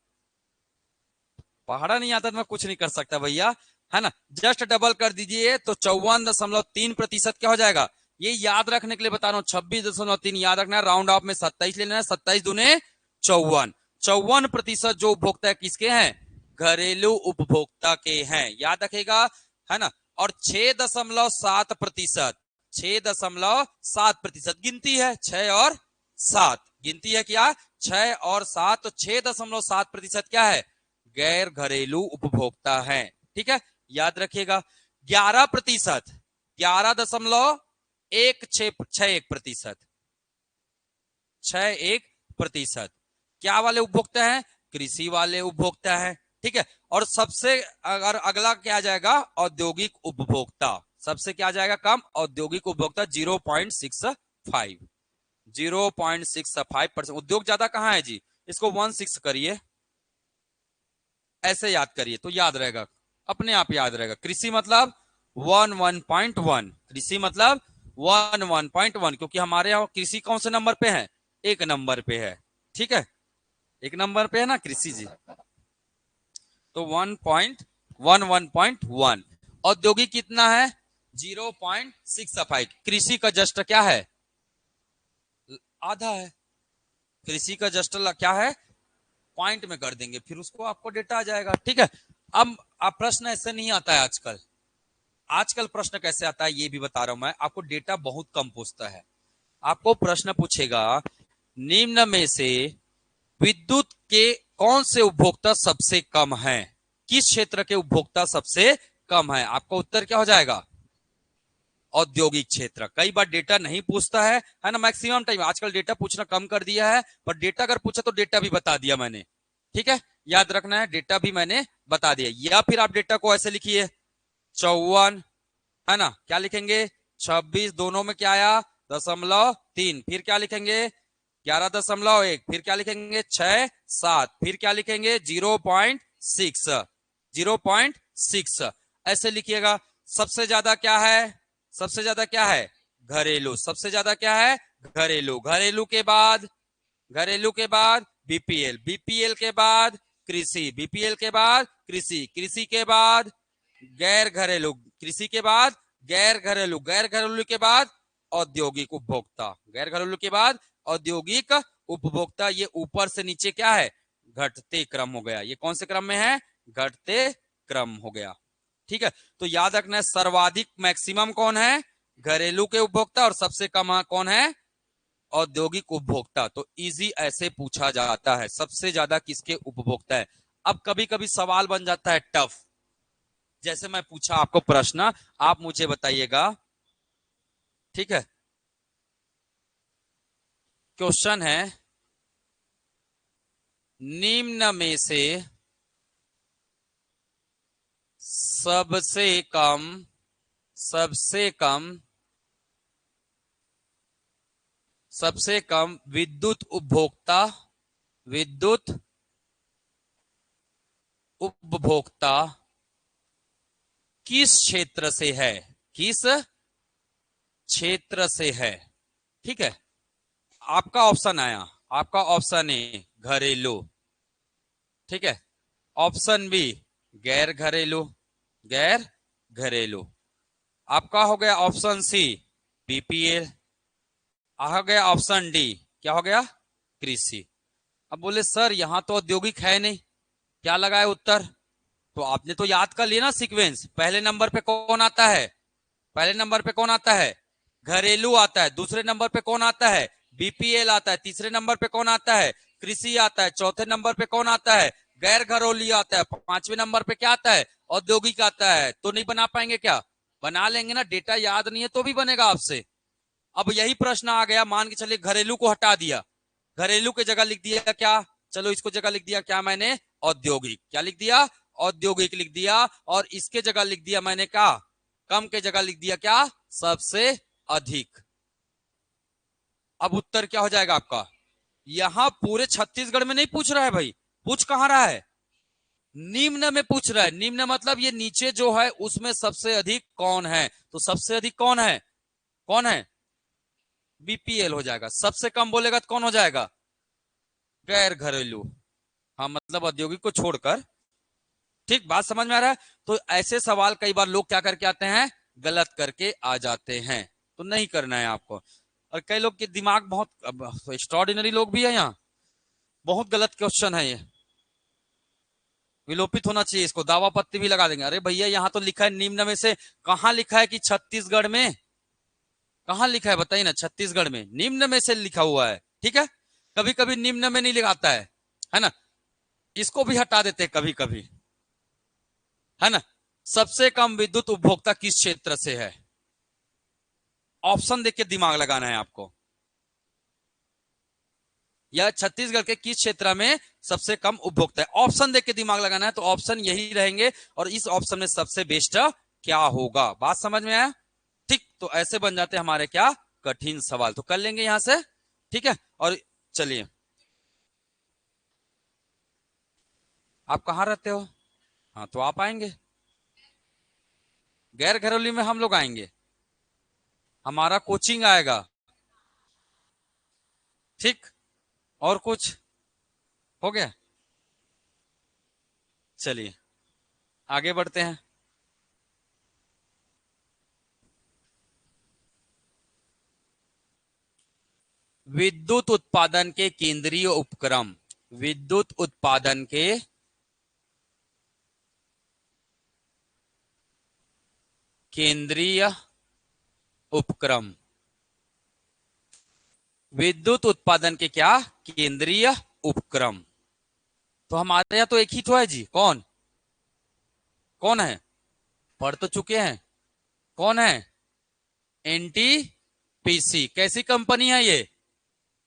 पहाड़ा नहीं आता तो मैं कुछ नहीं कर सकता भैया, है ना, जस्ट डबल कर दीजिए तो 54.3% क्या हो जाएगा। ये याद रखने के लिए बता रहा हूं, 26.3 याद रखना है, राउंड ऑफ में 27 ले लेना है, 27 दूने 54, 54% जो उपभोक्ता है किसके हैं, घरेलू उपभोक्ता के हैं, याद रखेगा, है ना। और 6.7%, 6.7% गिनती है, 6 और 7 गिनती है क्या, 6 और 7, तो 6.7% क्या है, गैर घरेलू उपभोक्ता है। ठीक है, याद रखिएगा। 11%, 11.161%, 61% क्या वाले उपभोक्ता हैं, कृषि वाले उपभोक्ता है। ठीक है, और सबसे अगर अगला क्या आ जाएगा, औद्योगिक उपभोक्ता, सबसे क्या आ जाएगा कम, औद्योगिक उपभोक्ता 0.65, 0.65%। उद्योग ज्यादा कहां है जी, इसको 16 करिए, ऐसे याद करिए तो याद रहेगा, अपने आप याद रहेगा। कृषि मतलब 1.1, कृषि मतलब 1.1, क्योंकि हमारे यहाँ कृषि कौन से नंबर पे है, 1 नंबर पे है। ठीक है, 1 नंबर पे है ना कृषि जी, तो 1.1, औद्योगिक कितना है, 0.65, कृषि का जस्ट क्या है, आधा है। कृषि का जस्ट क्या है, पॉइंट में कर देंगे, फिर उसको आपको डेटा आ जाएगा। ठीक है, अब प्रश्न ऐसे नहीं आता है आजकल। आजकल प्रश्न कैसे आता है ये भी बता रहा हूं मैं आपको, डेटा बहुत कम पूछता है। आपको प्रश्न पूछेगा, निम्न में से विद्युत के कौन से उपभोक्ता सबसे कम है, किस क्षेत्र के उपभोक्ता सबसे कम है, आपका उत्तर क्या हो जाएगा, औद्योगिक क्षेत्र। कई बार डेटा नहीं पूछता है ना, मैक्सिमम टाइम आजकल डेटा पूछना कम कर दिया है, पर डेटा अगर पूछा तो डेटा भी बता दिया मैंने। ठीक है, याद रखना है, डेटा भी मैंने बता दिया। या फिर आप डेटा को ऐसे लिखिए, 54 है ना, क्या लिखेंगे, 26, दोनों में क्या आया, 0.3, फिर क्या लिखेंगे, 11.1, फिर क्या लिखेंगे, 6, 7, फिर क्या लिखेंगे, 0.6, 0.6, ऐसे लिखिएगा। सबसे ज्यादा क्या है, सबसे ज्यादा क्या है, घरेलू, सबसे ज्यादा क्या है, घरेलू, घरेलू के बाद, घरेलू के बाद बीपीएल, बीपीएल के बाद कृषि, बीपीएल के बाद कृषि, कृषि के बाद गैर घरेलू, कृषि के बाद गैर घरेलू, गैर घरेलू के बाद औद्योगिक उपभोक्ता, गैर घरेलू के बाद औद्योगिक उपभोक्ता। ये ऊपर से नीचे क्या है, घटते क्रम हो गया। ये कौन से क्रम में है, घटते क्रम हो गया। ठीक है, तो याद रखना है, सर्वाधिक मैक्सिमम कौन है, घरेलू के उपभोक्ता, और सबसे कम कौन है, औद्योगिक उपभोक्ता। तो इजी ऐसे पूछा जाता है, सबसे ज्यादा किसके उपभोक्ता है। अब कभी कभी सवाल बन जाता है टफ, जैसे मैं पूछा आपको प्रश्न, आप मुझे बताइएगा। ठीक है, क्वेश्चन है, निम्न में से सबसे कम, सबसे कम, सबसे कम विद्युत उपभोक्ता, विद्युत उपभोक्ता किस क्षेत्र से है, किस क्षेत्र से है। ठीक है, आपका ऑप्शन आया, आपका ऑप्शन ए घरेलू, ठीक है, ऑप्शन बी गैर घरेलू, गैर घरेलू, आपका हो गया ऑप्शन सी बीपीएल, हो गया ऑप्शन डी, क्या हो गया, कृषि। अब बोले सर यहां तो औद्योगिक है नहीं, क्या लगाए उत्तर, तो आपने तो याद कर लिया ना सीक्वेंस, पहले नंबर पे कौन आता है, पहले नंबर पे कौन आता है, घरेलू आता है, दूसरे नंबर पे कौन आता है, बीपीएल आता है, तीसरे नंबर पे कौन आता है, कृषि आता है, चौथे नंबर पे कौन आता है, गैर घरेलू आता है, पांचवें नंबर पे क्या आता है, औद्योगिक आता है। तो नहीं बना पाएंगे क्या, बना लेंगे ना, डेटा याद नहीं है तो भी बनेगा आपसे। अब यही प्रश्न आ गया, मान के चलिए घरेलू को हटा दिया, घरेलू की जगह लिख दिया क्या, चलो इसको जगह लिख दिया क्या मैंने, औद्योगिक, क्या लिख दिया, औद्योगिक लिख दिया, और इसके जगह लिख दिया मैंने क्या, कम के जगह लिख दिया क्या, सबसे अधिक। अब उत्तर क्या हो जाएगा आपका, यहां पूरे छत्तीसगढ़ में नहीं पूछ रहा है भाई, पूछ कहां रहा है, निम्न में पूछ रहा है। निम्न मतलब ये नीचे जो है उसमें सबसे अधिक कौन है, तो सबसे अधिक कौन है, कौन है, बीपीएल हो जाएगा। सबसे कम बोलेगा तो कौन हो जाएगा, गैर घरेलू, हाँ मतलब औद्योगिक को छोड़कर। ठीक, बात समझ में आ रहा है। तो ऐसे सवाल कई बार लोग क्या करके आते हैं, गलत करके आ जाते हैं, तो नहीं करना है आपको। और कई लोग के दिमाग बहुत एक्स्ट्रॉर्डिनरी लोग भी है यहाँ, बहुत गलत क्वेश्चन है ये, विलोपित होना चाहिए इसको, दावा पत्ती भी लगा देंगे। अरे भैया यहाँ तो लिखा है निम्न में से, कहाँ लिखा है कि छत्तीसगढ़ में, कहाँ लिखा है बताइए ना, छत्तीसगढ़ में निम्न में से लिखा हुआ है, ठीक है, कभी कभी निम्न में नहीं लिखाता है ना, इसको भी हटा देते हैं कभी कभी, है ना। सबसे कम विद्युत उपभोक्ता किस क्षेत्र से है? ऑप्शन देख के दिमाग लगाना है आपको। या छत्तीसगढ़ के किस क्षेत्र में सबसे कम उपभोक्ता है, ऑप्शन देख के दिमाग लगाना है। तो ऑप्शन यही रहेंगे, और इस ऑप्शन में सबसे बेस्ट क्या होगा, बात समझ में आया? ठीक, तो ऐसे बन जाते हमारे क्या, कठिन सवाल। तो कर लेंगे यहां से, ठीक है। और चलिए, आप कहाँ रहते हो? हाँ, तो आप आएंगे, गैर घरेलू में हम लोग आएंगे, हमारा कोचिंग आएगा, ठीक। और कुछ हो गया? चलिए आगे बढ़ते हैं। विद्युत उत्पादन के केंद्रीय उपक्रम, विद्युत उत्पादन के केंद्रीय उपक्रम, विद्युत उत्पादन के क्या, केंद्रीय उपक्रम। तो हमारे यहाँ तो एक ही तो है जी, कौन कौन है, पढ़ तो चुके हैं, कौन है? एनटीपीसी। कैसी कंपनी है ये,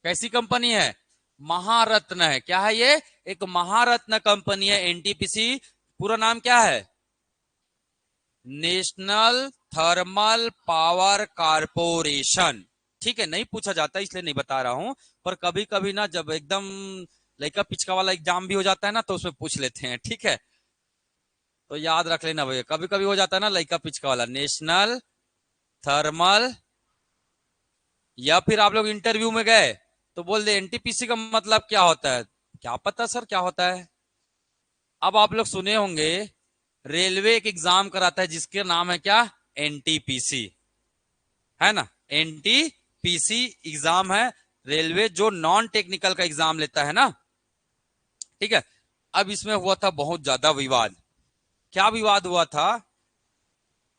कैसी कंपनी है? महारत्न है। क्या है ये? एक महारत्न कंपनी है एनटीपीसी। पूरा नाम क्या है? National thermal power corporation. ठीक है, नहीं पूछा जाता इसलिए नहीं बता रहा हूं, पर कभी कभी ना जब एकदम लड़का पिचका वाला एग्जाम भी हो जाता है ना, तो उसमें पूछ लेते हैं, ठीक है। तो याद रख लेना भैया, कभी कभी हो जाता है ना लड़का पिचका वाला, नेशनल थर्मल। या फिर आप लोग इंटरव्यू में गए तो बोल दे एनटीपीसी का मतलब क्या होता है, क्या पता सर क्या होता है। अब आप लोग सुने होंगे, रेलवे एक एग्जाम कराता है जिसके नाम है क्या, एनटीपीसी, है ना। एनटीपीसी एग्जाम है रेलवे, जो नॉन टेक्निकल का एग्जाम लेता है ना, ठीक है। अब इसमें हुआ था बहुत ज्यादा विवाद। क्या विवाद हुआ था?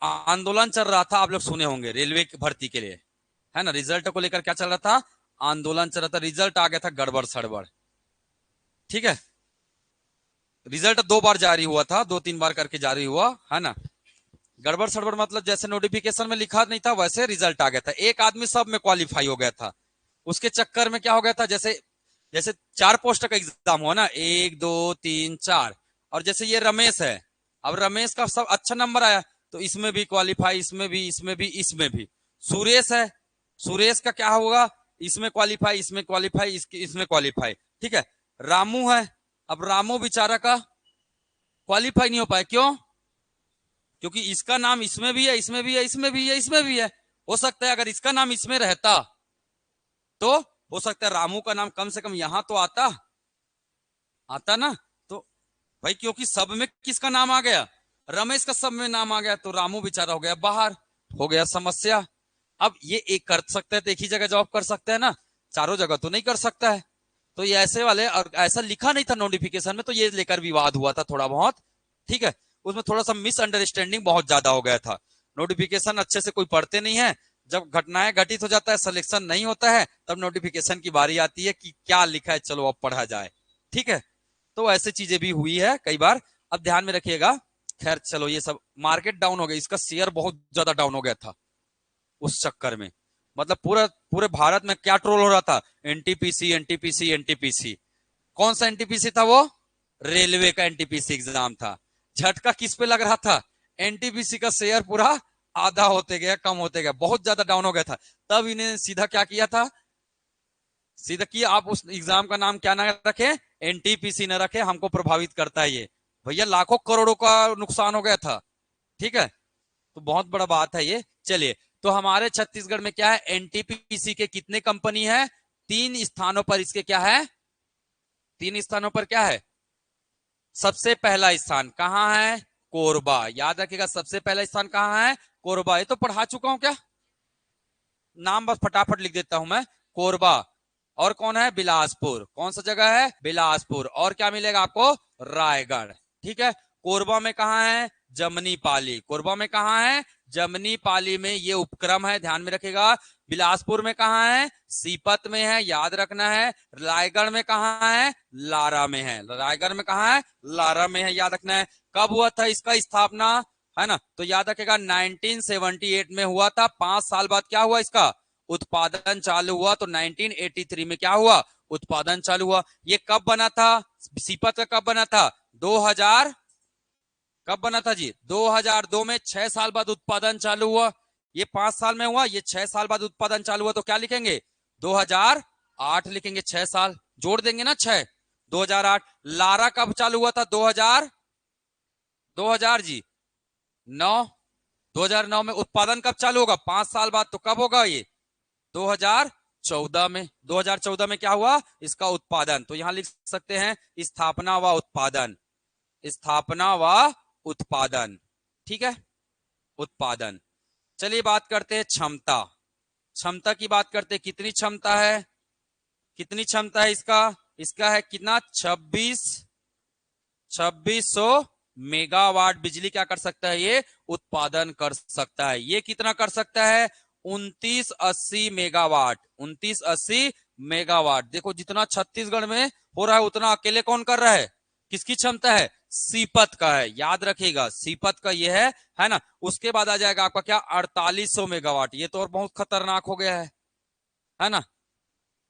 आंदोलन चल रहा था, आप लोग सुने होंगे, रेलवे की भर्ती के लिए, है ना। रिजल्ट को लेकर क्या चल रहा था, आंदोलन चल रहा था। रिजल्ट आ गया था गड़बड़ सड़बड़, ठीक है। रिजल्ट 2 बार जारी हुआ था, 2-3 बार करके जारी हुआ, है ना। गड़बड़ सड़बड़ मतलब जैसे नोटिफिकेशन में लिखा नहीं था वैसे रिजल्ट आ गया था, एक आदमी सब में क्वालिफाई हो गया था। उसके चक्कर में क्या हो गया था, जैसे जैसे 4 पोस्ट का एग्जाम हुआ ना, 1 2 3 4, और जैसे ये रमेश है, अब रमेश का सब अच्छा नंबर आया, तो इसमें भी क्वालिफाई, इसमें भी, इसमें भी, इसमें भी। सुरेश है, सुरेश का क्या होगा, इसमें क्वालिफाई, इसमें क्वालिफाई, इसमें क्वालिफाई, ठीक है। रामू है, अब रामू बेचारा का क्वालिफाई नहीं हो पाया, क्यों? क्योंकि इसका नाम इसमें भी है, इसमें भी है, इसमें भी है, इसमें भी है। हो सकता है अगर इसका नाम इसमें रहता तो हो सकता है रामू का नाम कम से कम यहां तो आता, आता ना। तो भाई क्योंकि सब में किसका नाम आ गया, रमेश का सब में नाम आ गया, तो रामू बेचारा हो गया बाहर, हो गया समस्या। अब ये एक कर सकता है तो एक ही जगह जॉब कर सकता है ना, चारों जगह तो नहीं कर सकता है। तो ये ऐसे वाले, और ऐसा लिखा नहीं था नोटिफिकेशन में, तो ये लेकर विवाद हुआ था थोड़ा बहुत, ठीक है। उसमें थोड़ा सा मिसअंडरस्टैंडिंग बहुत ज्यादा हो गया था। नोटिफिकेशन अच्छे से कोई पढ़ते नहीं है, जब घटनाएं घटित हो जाता है, सिलेक्शन नहीं होता है, तब नोटिफिकेशन की बारी आती है कि क्या लिखा है, चलो अब पढ़ा जाए, ठीक है। तो ऐसे चीजें भी हुई है कई बार, अब ध्यान में रखिएगा। खैर चलो, ये सब मार्केट डाउन हो गया, इसका शेयर बहुत ज्यादा डाउन हो गया था उस चक्कर में। मतलब पूरा पूरे भारत में क्या ट्रोल हो रहा था, एनटीपीसी एनटीपीसी एनटीपीसी। कौन सा एनटीपीसी था वो? रेलवे का एनटीपीसी एग्जाम था। झटका किस पे लग रहा था? एनटीपीसी का शेयर पूरा आधा होते गया, कम होते गया, बहुत ज्यादा डाउन हो गया था। तब इन्हें सीधा क्या किया था, सीधा किया, आप उस एग्जाम का नाम क्या ना रखे, एनटीपीसी ना रखे, हमको प्रभावित करता है ये। भैया लाखों करोड़ों का नुकसान हो गया था, ठीक है। तो बहुत बड़ा बात है ये। चलिए, तो हमारे छत्तीसगढ़ में क्या है, एनटीपीसी के कितने कंपनी है? 3 स्थानों पर इसके क्या है, 3 स्थानों पर क्या है? सबसे पहला स्थान कहां है? कोरबा। याद रखिएगा, सबसे पहला स्थान कहां है? कोरबा। ये तो पढ़ा चुका हूं क्या, नाम बस फटाफट लिख देता हूं मैं। कोरबा। और कौन है? बिलासपुर। कौन सा जगह है? बिलासपुर। और क्या मिलेगा आपको? रायगढ़, ठीक है। कोरबा में कहा है? जमनी पाली। कोरबा में कहाँ है? जमनी पाली में ये उपक्रम है, ध्यान में रखेगा। बिलासपुर में कहाँ है? सीपत में है, याद रखना है। रायगढ़ में कहाँ है? लारा में है। रायगढ़ में कहाँ है? लारा में है, याद रखना है। कब हुआ था इसका स्थापना, है ना? तो याद रखेगा 1978 में हुआ था। 5 साल बाद क्या हुआ? इसका उत्पादन चालू हुआ। तो 1983 में क्या हुआ? उत्पादन चालू हुआ। ये कब बना था? सीपत का कब बना था? 2000, कब बना था जी? 2002 में। 6 साल बाद उत्पादन चालू हुआ। ये 5 साल में हुआ, ये 6 साल बाद उत्पादन चालू हुआ। तो क्या लिखेंगे? 2008 लिखेंगे। 6 साल जोड़ देंगे ना, 6, 2008। लारा कब चालू हुआ था? 2000 जी 9, 2009 में। उत्पादन कब चालू होगा? 5 साल बाद। तो कब होगा ये? 2014 में। 2014 में क्या हुआ? इसका उत्पादन। तो यहां लिख सकते हैं स्थापना व उत्पादन, स्थापना व उत्पादन। ठीक है, उत्पादन। चलिए बात करते हैं क्षमता। क्षमता की बात करते हैं। कितनी क्षमता है? कितनी क्षमता है इसका? इसका है कितना? 2600 मेगावाट बिजली क्या कर सकता है? ये उत्पादन कर सकता है। ये कितना कर सकता है? 2980 मेगावाट। 2980 मेगावाट। देखो जितना छत्तीसगढ़ में हो रहा है उतना अकेले कौन कर रहा है? किसकी क्षमता है? सीपत का है, याद रखिएगा। सीपत का ये है ना? उसके बाद आ जाएगा आपका क्या? 4800 मेगावाट। ये तो और बहुत खतरनाक हो गया है ना?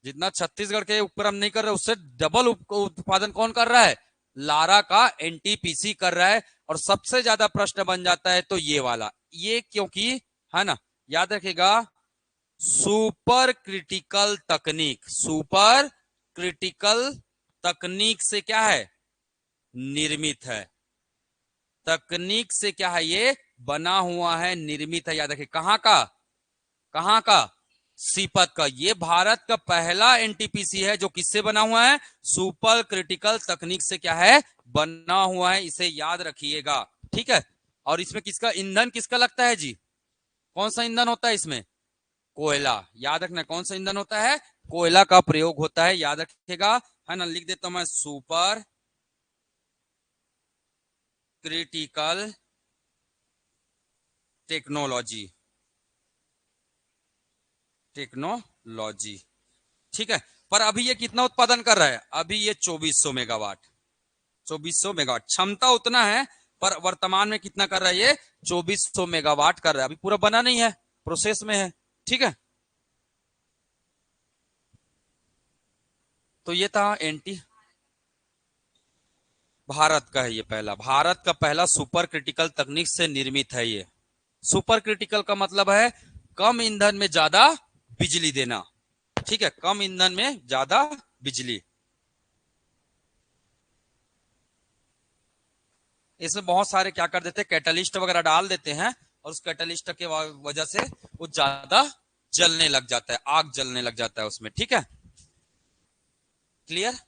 जितना छत्तीसगढ़ के उपक्रम नहीं कर रहे उससे डबल उत्पादन कौन कर रहा है? लारा का एनटीपीसी कर रहा है। और सबसे ज्यादा प्रश्न बन जाता है तो ये वाला, ये क्योंकि, है ना, याद रखिएगा। सुपर क्रिटिकल तकनीक, सुपर क्रिटिकल तकनीक से क्या है? निर्मित है। तकनीक से क्या है? ये बना हुआ है, निर्मित है। याद रखिए कहां का? कहां का? सीपत का। ये भारत का पहला एनटीपीसी है जो किससे बना हुआ है? सुपर क्रिटिकल तकनीक से क्या है? बना हुआ है। इसे याद रखिएगा, ठीक है। और इसमें किसका ईंधन किसका लगता है जी? कौन सा ईंधन होता है इसमें? कोयला। याद रखना कौन सा ईंधन होता है? कोयला का प्रयोग होता है, याद रखिएगा, है ना। लिख देता हूं मैं, सुपर क्रिटिकल टेक्नोलॉजी, टेक्नोलॉजी, ठीक है। पर अभी ये कितना उत्पादन कर रहा है? अभी ये 2400 मेगावाट, 2400 मेगावाट क्षमता उतना है। पर वर्तमान में कितना कर रहा है ये? 2400 मेगावाट कर रहा है। अभी पूरा बना नहीं है, प्रोसेस में है, ठीक है। तो ये था एनटी, भारत का है ये पहला, भारत का पहला सुपर क्रिटिकल तकनीक से निर्मित है ये। सुपर क्रिटिकल का मतलब है कम ईंधन में ज्यादा बिजली देना, ठीक है, कम ईंधन में ज्यादा बिजली। इसमें बहुत सारे क्या कर देते हैं, कैटलिस्ट वगैरह डाल देते हैं, और उस कैटलिस्ट के वजह से वो ज्यादा जलने लग जाता है, आग जलने लग जाता है उसमें, ठीक है। क्लियर?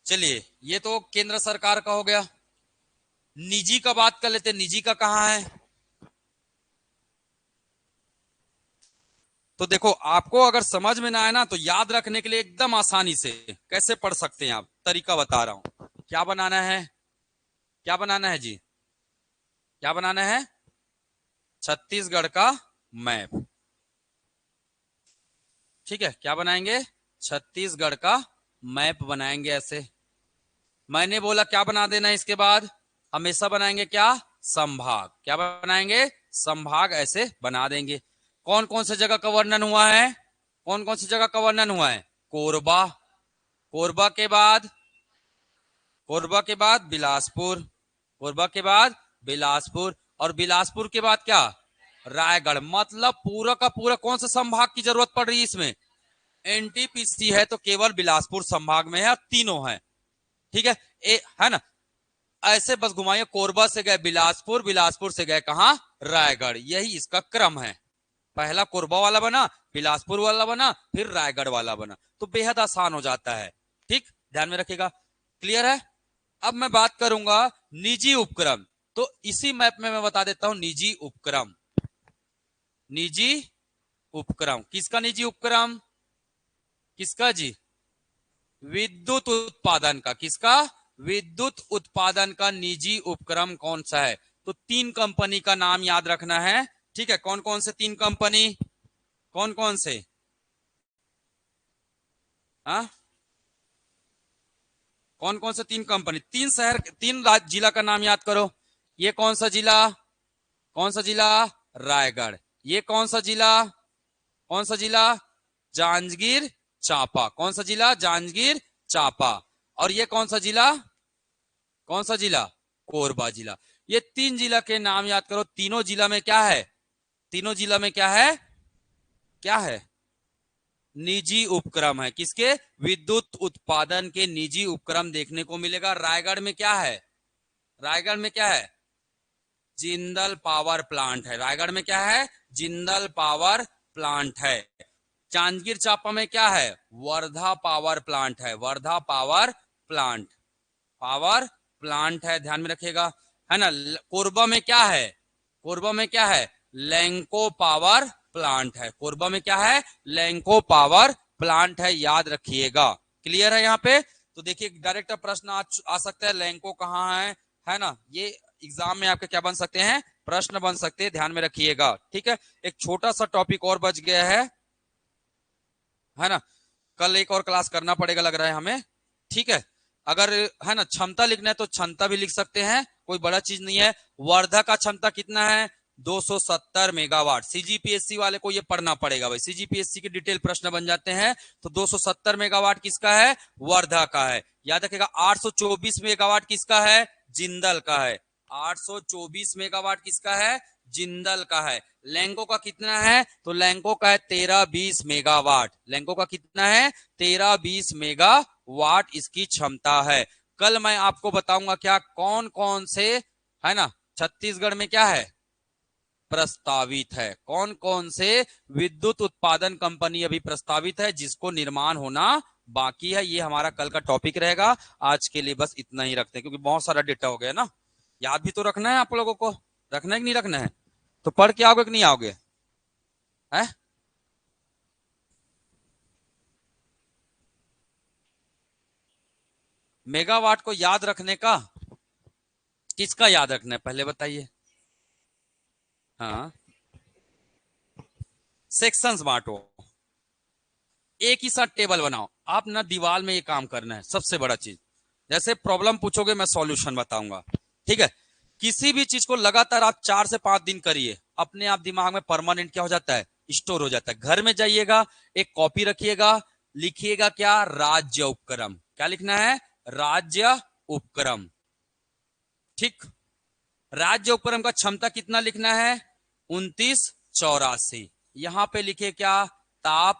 चलिए, ये तो केंद्र सरकार का हो गया। निजी का बात कर लेते हैं। निजी का कहां है? तो देखो, आपको अगर समझ में ना आए ना तो याद रखने के लिए एकदम आसानी से कैसे पढ़ सकते हैं आप, तरीका बता रहा हूं। क्या बनाना है? क्या बनाना है जी? क्या बनाना है? छत्तीसगढ़ का मैप, ठीक है। क्या बनाएंगे? छत्तीसगढ़ का मैप बनाएंगे ऐसे। मैंने बोला क्या बना देना है इसके बाद? हमेशा बनाएंगे क्या? संभाग। क्या बनाएंगे? संभाग ऐसे बना देंगे। कौन कौन से जगह का वर्णन हुआ है? कौन कौन सी जगह का वर्णन हुआ है? कोरबा, कोरबा के बाद, कोरबा के बाद बिलासपुर, कोरबा के बाद बिलासपुर, और बिलासपुर के बाद क्या? रायगढ़। मतलब पूरा का पूरा कौन सा संभाग की जरूरत पड़ रही है इसमें? एनटीपीसी है तो केवल बिलासपुर संभाग में है, तीनों है, ठीक है। है ना? ऐसे बस घुमाइए, कोरबा से गए बिलासपुर, बिलासपुर से गए कहां? रायगढ़। यही इसका क्रम है। पहला कोरबा वाला बना, बिलासपुर वाला बना, फिर रायगढ़ वाला बना, तो बेहद आसान हो जाता है, ठीक, ध्यान में रखिएगा। क्लियर है? अब मैं बात करूंगा निजी उपक्रम। तो इसी मैप में मैं बता देता हूं निजी उपक्रम। निजी उपक्रम किसका? निजी उपक्रम किसका जी? विद्युत उत्पादन का। किसका? विद्युत उत्पादन का निजी उपक्रम कौन सा है? तो 3 कंपनी का नाम याद रखना है, ठीक है। कौन कौन से 3 कंपनी, कौन कौन से? हाँ, कौन कौन से 3 कंपनी? 3 शहर, 3 जिला का नाम याद करो। ये कौन सा जिला? कौन सा जिला? रायगढ़। ये कौन सा जिला? कौन सा जिला? जांजगीर चांपा। कौन सा जिला? जांजगीर चांपा। और ये कौन सा जिला? कौन सा जिला? कोरबा जिला। ये 3 जिला के नाम याद करो। तीनों जिला में क्या है? तीनों जिला में क्या है? क्या है? निजी उपक्रम है। किसके? विद्युत उत्पादन के निजी उपक्रम देखने को मिलेगा। रायगढ़ में क्या है? रायगढ़ में क्या है? जिंदल पावर प्लांट है। रायगढ़ में क्या है? जिंदल पावर प्लांट है। जांजगीर चांपा में क्या है? वर्धा पावर प्लांट है। Wardha power plant, power plant है, ध्यान में रखिएगा, है ना। कोरबा में क्या है? कोरबा में क्या है? लैंको पावर प्लांट है। कोरबा में क्या है? लैंको पावर प्लांट है, याद रखिएगा। क्लियर है यहाँ पे? तो देखिए डायरेक्ट प्रश्न आ सकता है, लैंको कहाँ है ना। ये एग्जाम में आपके क्या बन सकते हैं? प्रश्न बन सकते हैं, ध्यान में रखिएगा, ठीक है। एक छोटा सा टॉपिक और बच गया है ना। कल एक और क्लास करना पड़ेगा लग रहा है हमें, ठीक है। अगर है ना क्षमता लिखना है तो क्षमता भी लिख सकते हैं, कोई बड़ा चीज नहीं है। वर्धा का क्षमता कितना है? 270 मेगावाट। सीजीपीएससी वाले को ये पढ़ना पड़ेगा भाई, सीजीपीएससी के डिटेल प्रश्न बन जाते हैं। तो 270 मेगावाट किसका है? वर्धा का है, याद रखिएगा। 824 मेगावाट किसका है? जिंदल का है। 824 मेगावाट किसका है? जिंदल का है। लैंको का कितना है? तो लैंको का है 1320 मेगावाट। लैंको का कितना है? 1320 मेगावाट इसकी क्षमता है। कल मैं आपको बताऊंगा क्या कौन कौन से, है ना, छत्तीसगढ़ में क्या है प्रस्तावित है, कौन कौन से विद्युत उत्पादन कंपनी अभी प्रस्तावित है जिसको निर्माण होना बाकी है। ये हमारा कल का टॉपिक रहेगा। आज के लिए बस इतना ही रखते हैं क्योंकि बहुत सारा डेटा हो गया ना। याद भी तो रखना है आप लोगों को, रखना है कि नहीं रखना है? तो पढ़ के आओगे कि नहीं आओगे? है? मेगावाट को याद रखने का, किसका याद रखना है पहले बताइए? हाँ, सेक्शंस बांटो, एक ही साथ टेबल बनाओ। आप ना दीवार में ये काम करना है, सबसे बड़ा चीज। जैसे प्रॉब्लम पूछोगे मैं सॉल्यूशन बताऊंगा, ठीक है। किसी भी चीज को लगातार आप 4 से 5 दिन करिए, अपने आप दिमाग में परमानेंट क्या हो जाता है? स्टोर हो जाता है। घर में जाइएगा, एक कॉपी रखिएगा, लिखिएगा क्या? राज्य उपक्रम। क्या लिखना है? राज्य उपक्रम, ठीक। राज्य उपक्रम का क्षमता कितना लिखना है? 2984। यहां पे लिखे क्या? ताप।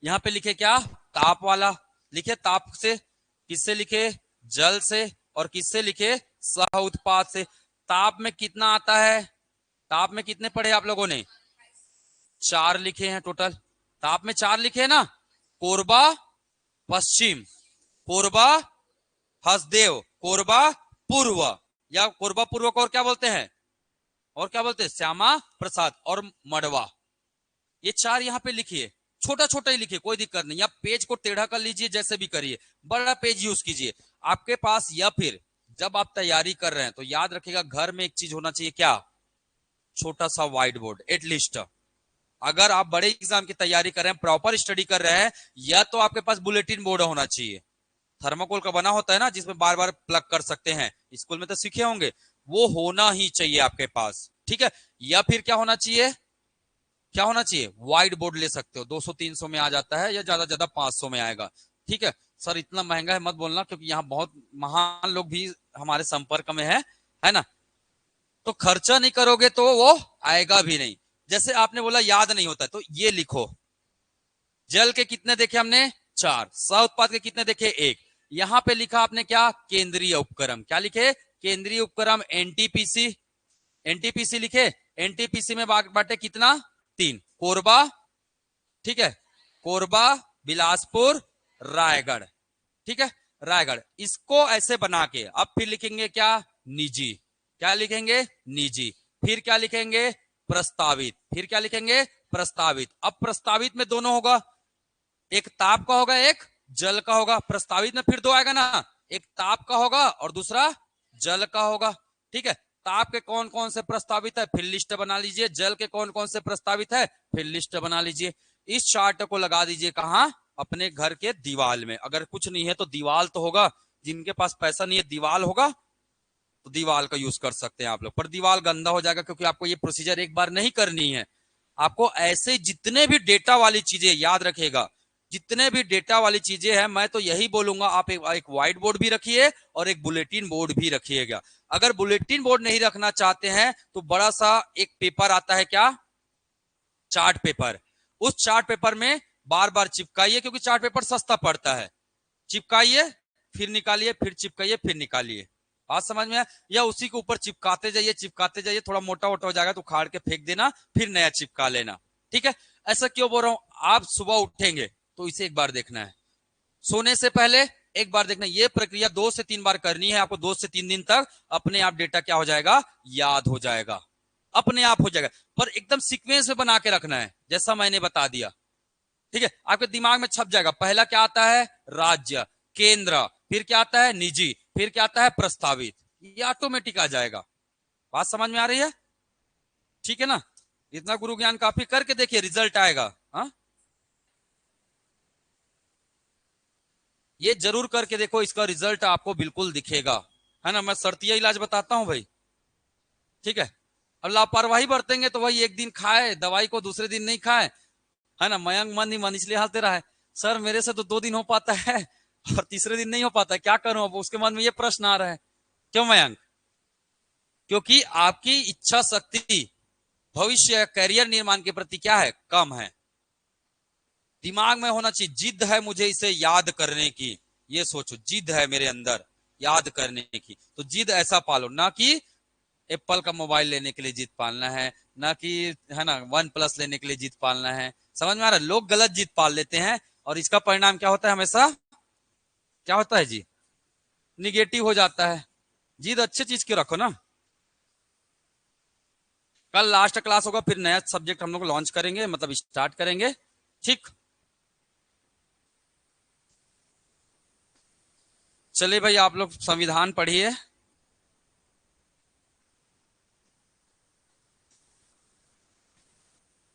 यहां पे लिखे क्या? ताप वाला लिखे। ताप से किससे लिखे? जल से। और किससे लिखे? सह उत्पाद से। ताप में कितना आता है? ताप में कितने पढ़े आप लोगों ने? 4 लिखे हैं टोटल। ताप में 4 लिखे हैं ना। कोरबा पश्चिम, कोरबा हसदेव, कोरबा पूर्व, या कोरबा पूर्व को और क्या बोलते हैं? और क्या बोलते हैं? श्यामा प्रसाद और मड़वा। ये 4 यहाँ पे लिखिए, छोटा छोटा ही लिखिए, कोई दिक्कत नहीं। आप पेज को टेढ़ा कर लीजिए, जैसे भी करिए, बड़ा पेज यूज कीजिए आपके पास। या फिर जब आप तैयारी कर रहे हैं तो याद रखिएगा घर में एक चीज होना चाहिए, क्या? छोटा सा व्हाइट बोर्ड एटलीस्ट। अगर आप बड़े एग्जाम की तैयारी कर रहे हैं, प्रॉपर स्टडी कर रहे हैं, या तो आपके पास बुलेटिन बोर्ड होना चाहिए, थर्माकोल का बना होता है ना, जिसमें बार बार प्लग कर सकते हैं, स्कूल में तो सीखे होंगे, वो होना ही चाहिए आपके पास, ठीक है। या फिर क्या होना चाहिए? क्या होना चाहिए? व्हाइट बोर्ड ले सकते हो, 200-300 में आ जाता है, या ज्यादा ज्यादा 500 में आएगा, ठीक है। सर इतना महंगा है मत बोलना, क्योंकि यहाँ बहुत महान लोग भी हमारे संपर्क में है ना। तो खर्चा नहीं करोगे तो वो आएगा भी नहीं। जैसे आपने बोला याद नहीं होता, तो ये लिखो, जल के कितने देखे हमने? 4। सह उत्पाद के कितने देखे? 1। यहां पे लिखा आपने क्या? केंद्रीय उपक्रम। क्या लिखे? केंद्रीय उपक्रम, एनटीपीसी। एनटीपीसी लिखे। एनटीपीसी में बांटे कितना? 3। कोरबा, ठीक है, कोरबा, बिलासपुर, रायगढ़, ठीक है, रायगढ़। इसको ऐसे बना के अब फिर लिखेंगे क्या? निजी। क्या लिखेंगे? निजी। फिर क्या लिखेंगे? प्रस्तावित। फिर क्या लिखेंगे? प्रस्तावित। अब प्रस्तावित में दोनों होगा, एक ताप का होगा, एक जल का होगा। प्रस्तावित में फिर 2 आएगा ना, एक ताप का होगा और दूसरा जल का होगा। ठीक है, ताप के कौन कौन से प्रस्तावित है फिर लिस्ट बना लीजिए, जल के कौन कौन से प्रस्तावित है फिर लिस्ट बना लीजिए। इस चार्ट को लगा दीजिए कहाँ, अपने घर के दीवार में। अगर कुछ नहीं है तो दीवार तो होगा, जिनके पास पैसा नहीं है दीवार होगा तो दीवार का यूज कर सकते हैं आप लोग, पर दीवार गंदा हो जाएगा क्योंकि आपको ये प्रोसीजर एक बार नहीं करनी है। आपको ऐसे जितने भी डेटा वाली चीजें याद रखेगा, जितने भी डेटा वाली चीजें हैं, मैं तो यही बोलूंगा आप एक व्हाइट बोर्ड भी रखिए और एक बुलेटिन बोर्ड भी रखिएगा। अगर बुलेटिन बोर्ड नहीं रखना चाहते हैं तो बड़ा सा एक पेपर आता है, क्या, चार्ट पेपर। उस चार्ट पेपर में बार बार चिपकाइए, क्योंकि चार्ट पेपर सस्ता पड़ता है। चिपकाइए, फिर निकालिए, फिर चिपकाइए, फिर निकालिए। बात समझ में आया? या उसी के ऊपर चिपकाते जाइए, चिपकाते जाइए, थोड़ा मोटा मोटा हो जाएगा तो उखाड़ के फेंक देना, फिर नया चिपका लेना। ठीक है, ऐसा क्यों बोल रहा हूं, आप सुबह उठेंगे तो इसे एक बार देखना है, सोने से पहले एक बार देखना। ये प्रक्रिया 2 से 3 बार करनी है आपको। 2 से 3 दिन तक अपने आप डेटा क्या हो जाएगा, याद हो जाएगा, अपने आप हो जाएगा। पर एकदम सीक्वेंस में बना के रखना है जैसा मैंने बता दिया। ठीक है, आपके दिमाग में छप जाएगा। पहला क्या आता है, राज्य, केंद्र, फिर क्या आता है, निजी, फिर क्या आता है, प्रस्तावित। ये ऑटोमेटिक आ जाएगा। बात समझ में आ रही है? ठीक है ना, इतना गुरु ज्ञान काफी करके देखिए, रिजल्ट आएगा। हाँ, ये जरूर करके देखो, इसका रिजल्ट आपको बिल्कुल दिखेगा, है ना। मैं शर्तिया इलाज बताता हूं भाई। ठीक है, अब लापरवाही बरतेंगे तो भाई एक दिन खाए दवाई को, दूसरे दिन नहीं खाए, है ना। मयंक मन ही मन इसलिए हंसते रहा है, सर मेरे से तो 2 दिन हो पाता है और तीसरे दिन नहीं हो पाता है, क्या करूं। अब उसके मन में ये प्रश्न आ रहा है, क्यों मयंक? क्योंकि आपकी इच्छा शक्ति भविष्य करियर निर्माण के प्रति क्या है, कम है। दिमाग में होना चाहिए जिद है मुझे इसे याद करने की। ये सोचो, जिद है मेरे अंदर याद करने की, तो जिद ऐसा पालो ना कि एप्पल का मोबाइल लेने के लिए जिद पालना है, ना कि, है ना, OnePlus लेने के लिए जिद पालना है। समझ में आ रहा है? लोग गलत जिद पाल लेते हैं और इसका परिणाम क्या होता है, हमेशा क्या होता है जी, निगेटिव हो जाता है। जिद अच्छी चीज की रखो ना। कल लास्ट क्लास होगा, फिर नया सब्जेक्ट हम लोग लॉन्च करेंगे, मतलब स्टार्ट करेंगे। ठीक, चलिए भाई, आप लोग संविधान पढ़िए।